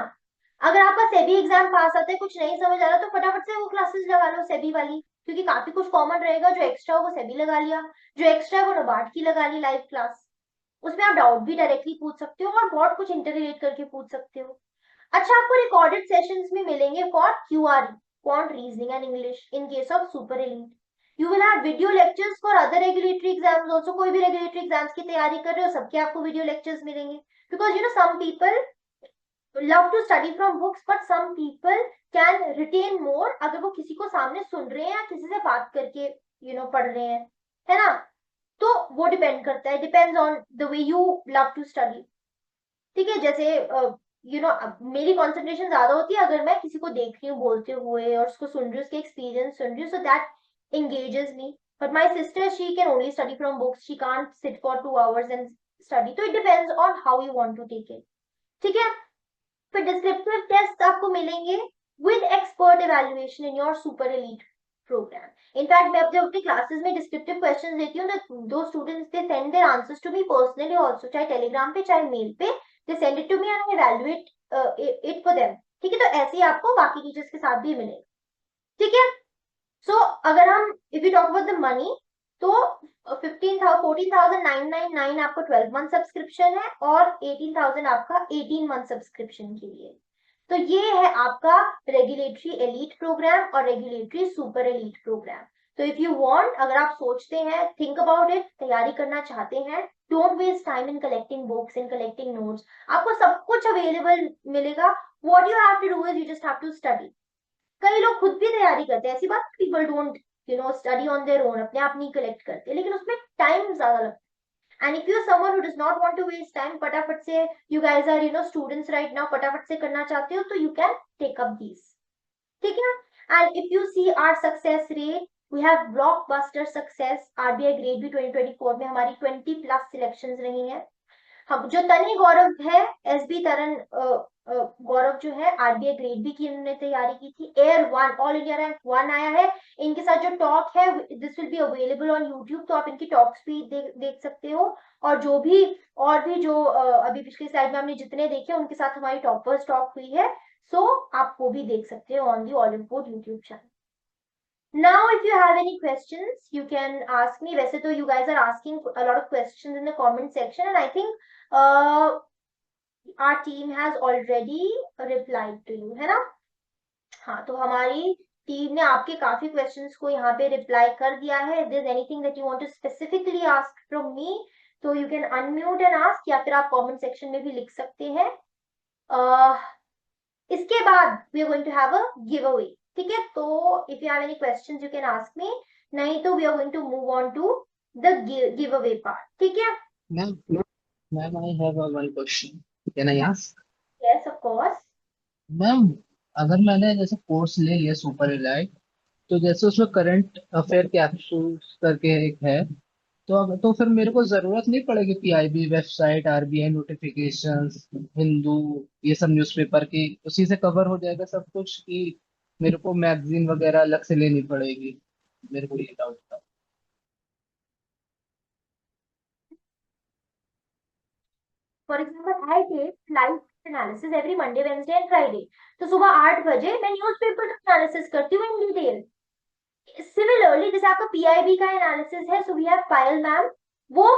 अगर आपका सेबी एग्जाम पास आता है, कुछ नहीं समझ आ रहा तो फटाफट से वो क्लासेस लगा लो सेबी वाली, क्योंकि काफी कुछ कॉमन रहेगा। जो एक्स्ट्रा हो वो सेबी लगा लिया, जो एक्स्ट्रा है वो नबार्ड की लगा ली लाइव क्लास, उसमें आप डाउट भी डायरेक्टली पूछ सकते हो और बहुत कुछ इंटर रिलेट करके पूछ सकते हो। अच्छा, आपको रिकॉर्डेड सेशंस में मिलेंगे for QR, quant reasoning and English in case of super elite. You will have video lectures for other regulatory exams also, कोई भी रेगुलेटरी एग्जाम्स की तैयारी कर रहे हो सबके आपको वीडियो लेक्चर्स मिलेंगे, because you know some people love to study from books but some people can retain more अगर वो किसी को सामने सुन रहे हैं या किसी से बात करके पढ़ रहे हैं, है ना। तो वो डिपेंड करता है, depends on the way you love to study. ठीक है, जैसे मेरी कंसंट्रेशन ज्यादा होती है अगर मैं किसी को देख रही हूँ बोलते हुए और उसको सुन रही हूँ, उसके एक्सपीरियंस सुन रही हूँ, so that engages me. But my sister, she can only study from books. She can't sit for 2 hours and study. So it depends on how you want to take it. ठीक है, फिर descriptive test आपको मिलेंगे with expert evaluation in your super elite program. In fact, मैं जब अपनी classes में descriptive questions देती हूँ तो दो students they send their answers to me personally also, चाहे टेलीग्राम पे चाहे मेल पे, they send it to me and I evaluate it for them. ठीक है, तो ऐसे ही आपको बाकी टीचर्स के साथ भी मिलेगा। ठीक है, सो अगर हम if you talk about the money तो 14,999 आपको 12 मंथ सब्सक्रिप्शन है और 18,000 आपका 18 मंथ सब्सक्रिप्शन के लिए। तो ये है आपका रेगुलेटरी एलीट प्रोग्राम और रेगुलेटरी सुपर एलीट प्रोग्राम। तो इफ यू वांट, अगर आप सोचते हैं, थिंक अबाउट इट, तैयारी करना चाहते हैं, don't waste time in collecting books in collecting notes, आपको सब कुछ अवेलेबल मिलेगा। What you have to do is you just have to study. कई लोग खुद भी तैयारी करते हैं, ऐसी बात, people don't study on their own, अपने आप नहीं कलेक्ट करते, लेकिन उसमें टाइम ज्यादा लगता है। And if you someone who does not want to waste time, फटाफट से, you guys are students right now, फटाफट से करना चाहते हो तो you can take up these. ठीक है, and if you see our success rate, we have blockbuster success. RBI grade B 2024 में हमारी 20+ सिलेक्शंस रही हैं। हम जो तनी गौरव है, एसबी तरन गौरव जो है, आरबीआई ग्रेड बी की इन्होंने तैयारी की थी, एयर 1 ऑल इंडिया रैंक 1 आया है। इनके साथ जो टॉक है this will be available on YouTube, तो आप इनकी टॉक्स भी देख सकते हो। और जो अभी पिछली स्लाइड में हमने जितने देखे उनके साथ हमारी टॉपर्स टॉक हुई है, सो आप वो भी देख सकते हो on the Oliveboard YouTube channel. Now, if you have any questions, you can ask me. वैसे तो you guys are asking a lot of questions in the comment section, and I think our team has already replied to you, है ना। हाँ, तो हमारी team ने आपके काफी क्वेश्चंस को यहाँ पे रिप्लाई कर दिया है। If there's anything that you want to specifically ask from me, तो you can unmute and ask, या फिर आप comment section में भी लिख सकते हैं। इसके बाद we are going to have a giveaway. ठीक है, तो if you have any questions you can ask me, नहीं तो we are going to move on to the giveaway part. ठीक है, Ma'am, I have one question. Can I ask? yes of course. Ma'am, अगर मैंने जैसे course ले लिया super elite, तो जैसे उसमें करंट अफेयर कैप्सूल्स करके एक है, तो तो फिर मेरे को जरूरत नहीं पड़ेगी PIB website, RBI notifications, Hindu, ये सब न्यूज़पेपर की, उसी से कवर हो जाएगा सब कुछ की मेरे को मैगजीन वगैरह अलग से लेनी पड़ेगी, मेरे को ये डाउट था। For example I take live analysis every Monday Wednesday and Friday. तो सुबह 8 बजे मैं न्यूज़पेपर का एनालिसिस करती हूँ इन डिटेल। सिमिलरली जैसे आपका पीआईबी का एनालिसिस है, so we have Payal ma'am. वो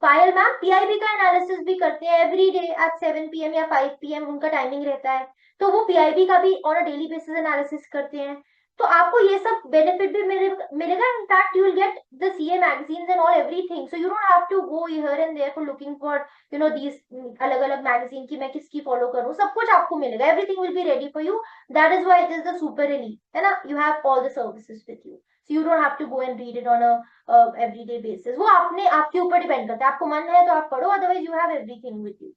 पायल मैम पीआईबी का एनालिसिस भी करते हैं एवरी डे एट 7 PM या 5 PM, उनका टाइमिंग रहता है। तो वो पीआईबी का भी on a daily basis analysis करते हैं। तो आपको ये सब बेनिफिट भी मिलेगा। In fact you will get the CA magazines and all everything, so you don't have to go here and there for looking for these अलग अलग मैगजीन की मैं किसकी फॉलो करूँ। सब कुछ आपको मिलेगा, everything will be ready for you. That is why it is the super ally, है ना। You have all the services with you, so you don't have to go and read it on a everyday basis। वो आपने आपके ऊपर depend करता है, आपको मन है तो आप पढ़ो, otherwise you have everything with you.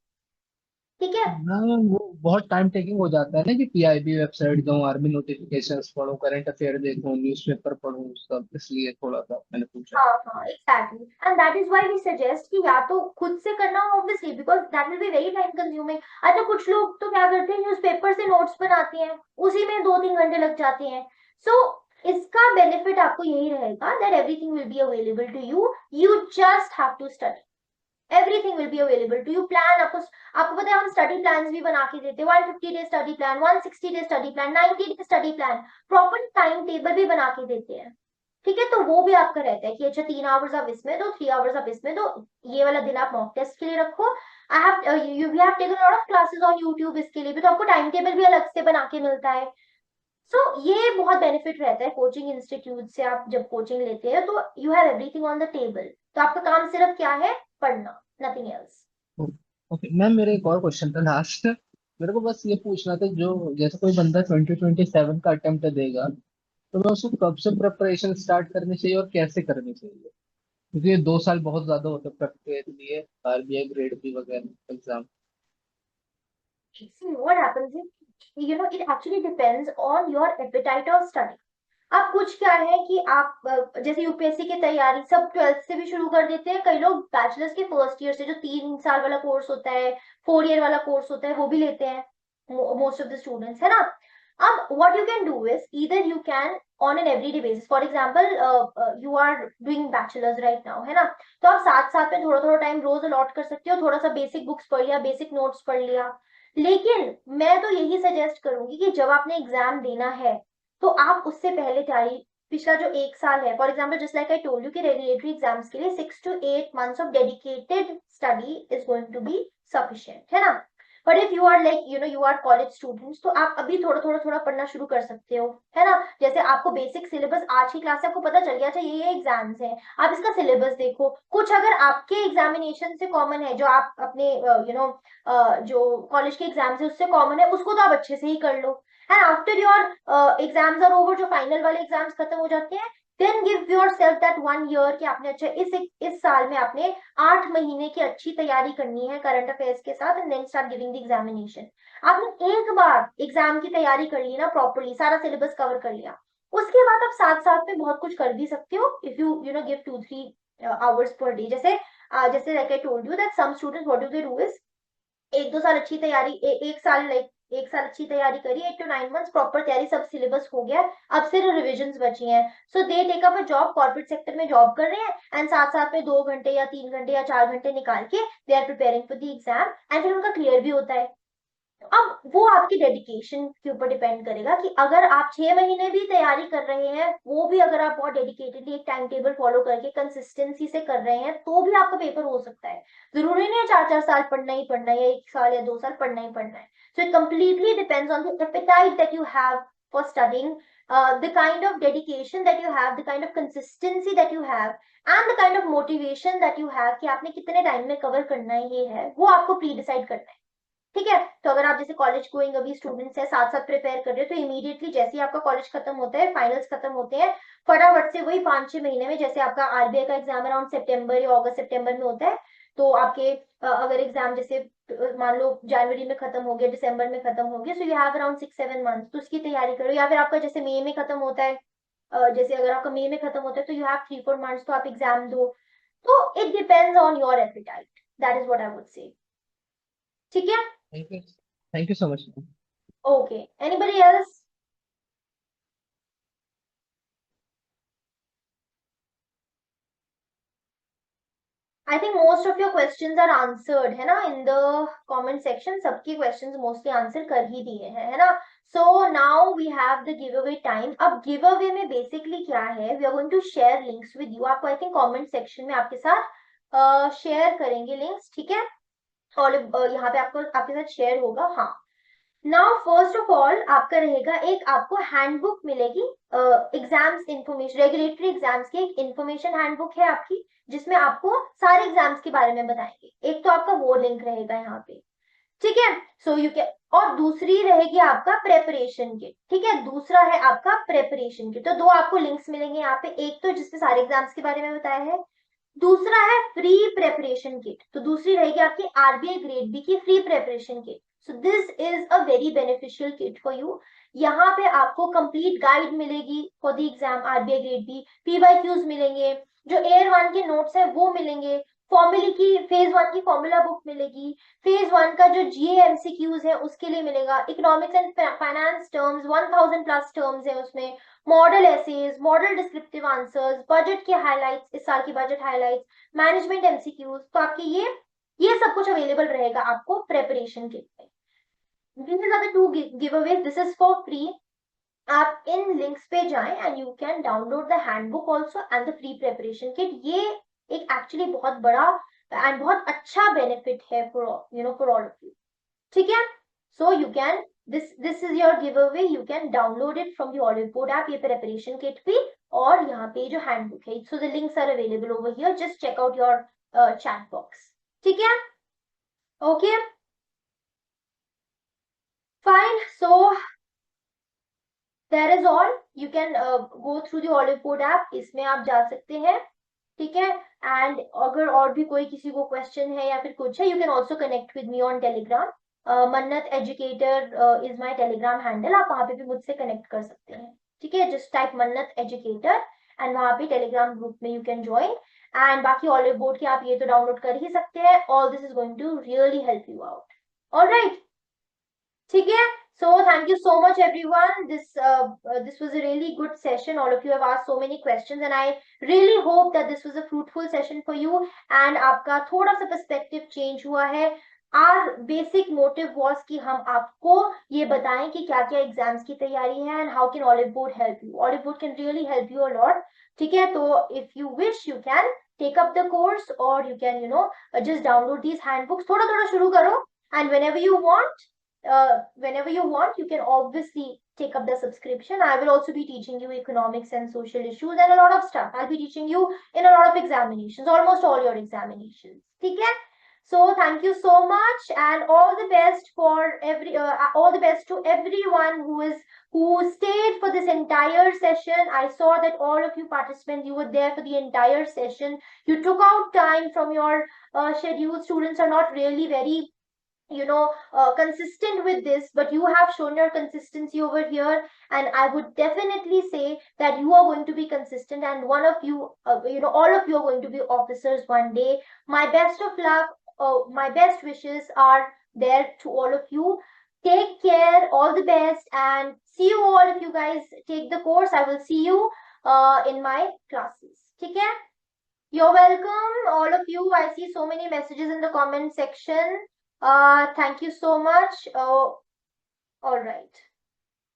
ठीक है। हाँ, वो बहुत टाइम टेकिंग हो जाता है ना कि पीआईबी वेबसाइट जाऊँ, आर्मी नोटिफिकेशंस पढूं, करंट अफेयर देखूं, न्यूज़पेपर पढूं, सब इसलिए थोड़ा सा मैंने पूछा। हाँ हाँ exactly, and that is why we suggest कि या तो खुद से करना हो obviously, because that will be very time consuming. अच्छा कुछ लोग तो क्या करते हैं, न्यूज़पेपर से नोट्स बनाते हैं, उसी में 2-3 घंटे लग जाते हैं। सो इसका बेनिफिट आपको यही रहेगा that everything will be available to you, you just have to study. Everything will be available to you. Plan आपको पता है हम स्टडी प्लान भी बना के देते हैं, 150 day study plan, 160 day study plan, 90 day study plan, proper time table भी बना के देते हैं। ठीक है, तो वो भी आपका रहता है कि अच्छा 3 आवर्स आप इसमें दो, 3 आवर्स आप इसमें दो, ये वाला दिन आप मॉक टेस्ट के लिए रखो। I have you have taken lot of classes on YouTube, इसके लिए भी तो आपको टाइम टेबल भी अलग से बना के मिलता है। सो ये बहुत बेनिफिट रहता है कोचिंग इंस्टीट्यूट से। आप जब कोचिंग लेते हैं तो you have everything on the table, तो आपका काम सिर्फ क्या है, पढ़ना, नथिंग एल्स। ओके मैम, मेरा एक और क्वेश्चन था लास्ट। मेरे को बस ये पूछना था, जो जैसे कोई बंदा 2027 का अटेम्प्ट देगा, तो मैं उसको कब से प्रिपरेशन स्टार्ट करनी चाहिए और कैसे करनी चाहिए? क्योंकि ये 2 साल बहुत ज्यादा होते हैं prep के लिए, आरबीआई ग्रेड बी वगैरह exam. See, what happens is, it actually depends on your appetite of study। अब कुछ क्या है कि आप जैसे यूपीएससी की तैयारी सब 12th से भी शुरू कर देते हैं, कई लोग बैचलर्स के फर्स्ट ईयर से, जो 3 साल वाला कोर्स होता है, 4 ईयर वाला कोर्स होता है, वो भी लेते हैं मोस्ट ऑफ द स्टूडेंट्स, है ना। अब what you can do is either you can on an everyday basis, for example you are doing bachelors right now, है ना। तो आप साथ साथ में थोड़ा थोड़ा टाइम रोज अलॉट कर सकते हो, थोड़ा सा बेसिक बुक्स पढ़ लिया, बेसिक नोट्स पढ़ लिया। लेकिन मैं तो यही सजेस्ट करूंगी कि जब आपने एग्जाम देना है तो आप उससे पहले तैयारी, पिछला जो 1 साल है, for example just like I told you कि रेगुलेटरी एग्जाम्स के लिए 6 to 8 months of dedicated study is going to be sufficient, है ना। But if you are like you are college students, तो आप अभी थोड़ा थोड़ा थोड़ा पढ़ना शुरू कर सकते हो, है ना। जैसे आपको बेसिक सिलेबस आज की क्लास से आपको पता चल गया, अच्छा ये एग्जाम्स हैं, आप इसका सिलेबस देखो, कुछ अगर आपके एग्जामिनेशन से कॉमन है, जो आप अपने जो कॉलेज के एग्जाम्स है उससे कॉमन है, उसको तो आप अच्छे से ही कर लो। And after your exams are over, जो फाइनल वाले एग्जाम्स खत्म हो जाते हैं, then give yourself that 1 year कि आपने अच्छा इस साल में आपने 8 महीने की अच्छी तैयारी करनी है करंट अफेयर्स के साथ, and then start giving the examination. आपने एक बार एग्जाम की तैयारी कर ली ना, प्रॉपरली सारा सिलेबस कवर कर लिया, उसके बाद आप साथ साथ में बहुत कुछ कर भी सकते हो if you give 2-3 hours per day. जैसे like I told you that some students what do they do is 1-2 साल अच्छी तैयारी, एक साल लाइक 1 साल अच्छी तैयारी करी, 8 to 9 months प्रॉपर तैयारी, सब सिलेबस हो गया, अब सिर्फ रिविजन बची हैं। So they take up a job, corporate sector में जॉब कर रहे हैं, एंड साथ साथ में 2 घंटे या 3 घंटे या 4 घंटे निकाल के they are preparing for the exam, and फिर उनका क्लियर भी होता है। अब वो आपकी डेडिकेशन के ऊपर डिपेंड करेगा कि अगर आप 6 महीने भी तैयारी कर रहे हैं, वो भी अगर आप बहुत डेडिकेटेडली एक टाइम टेबल फॉलो करके कंसिस्टेंसी से कर रहे हैं, तो भी आपका पेपर हो सकता है। जरूरी नहीं है 4-4 साल पढ़ना ही पढ़ना है, या 1 साल या 2 साल पढ़ना ही पढ़ना है। So it completely depends on the apatite that you have for studying, the kind of dedication that you have, the kind of consistency that you have, and the kind of motivation that you have कि आपने कितने time में cover करना है, ये है वो आपको प्री डिसाइड करना है। ठीक है, तो अगर आप जैसे कॉलेज गोइंग अभी स्टूडेंट्स है, साथ साथ प्रिपेयर कर रहे हो, तो इमीडिएटली जैसे ही आपका कॉलेज खत्म होता है, फाइनल्स खत्म होते हैं, फटाफट से वही 5-6 महीने में, जैसे आपका आरबीआई का एग्जाम अराउंड सितंबर या अगस्त सितंबर में होता है, तो आपके अगर एग्जाम जैसे मान लो जनवरी में खत्म हो गया, दिसंबर में खत्म हो गया, सो यू हैव अराउंड 6-7 मंथ्स, तो उसकी तैयारी करो। या फिर आपका जैसे मई में खत्म होता है, जैसे अगर आपका मई में खत्म होता है, तो यू हैव 3-4 मंथ्स, तो आप एग्जाम दो। तो it depends on your appetite, that is what I would say. ठीक है। Thank you so much. Okay. Anybody else? I think most of your questions are answered, है ना, in the comment section. सबके questions mostly answer कर ही दिए हैं, है ना. So now we have the giveaway time. अब giveaway में basically क्या है, we are going to share links with you. आपको I think comment section में आपके साथ share करेंगे links, ठीक है. और यहाँ पे आपको आपके साथ शेयर होगा. हाँ, नाउ फर्स्ट ऑफ ऑल आपका रहेगा एक, आपको हैंडबुक मिलेगी एग्जाम्स इंफॉर्मेशन, रेगुलेटरी एग्जाम्स की एक इंफॉर्मेशन हैंडबुक है आपकी, जिसमें आपको सारे एग्जाम्स के बारे में बताएंगे. एक तो आपका वो लिंक रहेगा यहाँ पे, ठीक है. सो यू कैन, और दूसरी रहेगी आपका प्रेपरेशन किट, ठीक है. दूसरा है आपका प्रेपरेशन किट. तो दो आपको लिंक्स मिलेंगे यहाँ पे, एक तो जिसमें सारे एग्जाम्स के बारे में बताया है, दूसरा है फ्री प्रेपरेशन किट. तो दूसरी रहेगी आपकी आरबीआई ग्रेड बी की free preparation kit. So this is a very beneficial kit for you. यहाँ पे आपको कंप्लीट गाइड मिलेगी for the exam RBI grade B, PYQs मिलेंगे, जो एयर 1 के नोट्स है वो मिलेंगे, फॉर्मूले की फेज 1 की फॉर्मूला बुक मिलेगी, फेज 1 का जो जीए एमसीक्यूज है उसके लिए मिलेगा, economics and finance terms 1000 plus terms है उसमें, model essays, model descriptive answers, budget के हाइलाइट्स, इस साल की बजट हाइलाइट्स, मैनेजमेंट एमसीक्यूज. तो आपके ये सब कुछ अवेलेबल रहेगा आपको प्रेपरेशन किट में. These are the two giveaways. This is for free. आप इन लिंक्स पे जाएं and you can download the handbook also and the free preparation kit. ये एक एक्चुअली बहुत बड़ा एंड बहुत अच्छा बेनिफिट है for for all of you, ठीक है. So you can, this is your giveaway. You can download it from the Oliveboard app, ये प्रेपरेशन किट भी, और यहाँ पे जो हैंडबुक है. So the links are available over here. Just check out your chat box. ठीक है, okay, fine. So that is all. You can go through the Oliveboard app. इसमें आप जा सकते हैं, ठीक है. एंड अगर और भी कोई किसी को क्वेश्चन है या फिर कुछ है, you can also connect with me on Telegram. Mannat educator is my Telegram handle. आप वहां पे भी मुझसे कनेक्ट कर सकते हैं, ठीक है. जस्ट टाइप मन्नत एजुकेटर एंड वहां पे टेलीग्राम ग्रुप में यू कैन ज्वाइन. एंड बाकी Oliveboard के आप ये तो डाउनलोड कर ही सकते हैं. All this is going to really help you out. Alright, ठीक है. So thank you so much everyone. This was a really good session. All of you have asked so many questions and I really hope that this was a fruitful session for you and आपका थोड़ा सा perspective change हुआ है. Our basic motive was कि हम आपको ये बताएं कि क्या क्या एग्जाम्स की तैयारी है and how can Oliveboard help you. Oliveboard can really help you a lot. ठीक है, तो if you wish you can take up the course or you can just download these handbooks. थोड़ा थोड़ा शुरू करो and whenever you want, you can obviously take up the subscription. I will also be teaching you economics and social issues and a lot of stuff. I'll be teaching you in a lot of examinations, almost all your examinations. Okay? So thank you so much and all the best for all the best to everyone who stayed for this entire session. I saw that all of you participants, you were there for the entire session. You took out time from your schedule. Students are not really very consistent with this, but you have shown your consistency over here and I would definitely say that you are going to be consistent and one of you all of you are going to be officers one day. My best of luck. My best wishes are there to all of you. Take care, all the best, and see you all if you guys take the course. I will see you in my classes. Okay, you're welcome, all of you. I see so many messages in the comment section. Thank you so much. All right.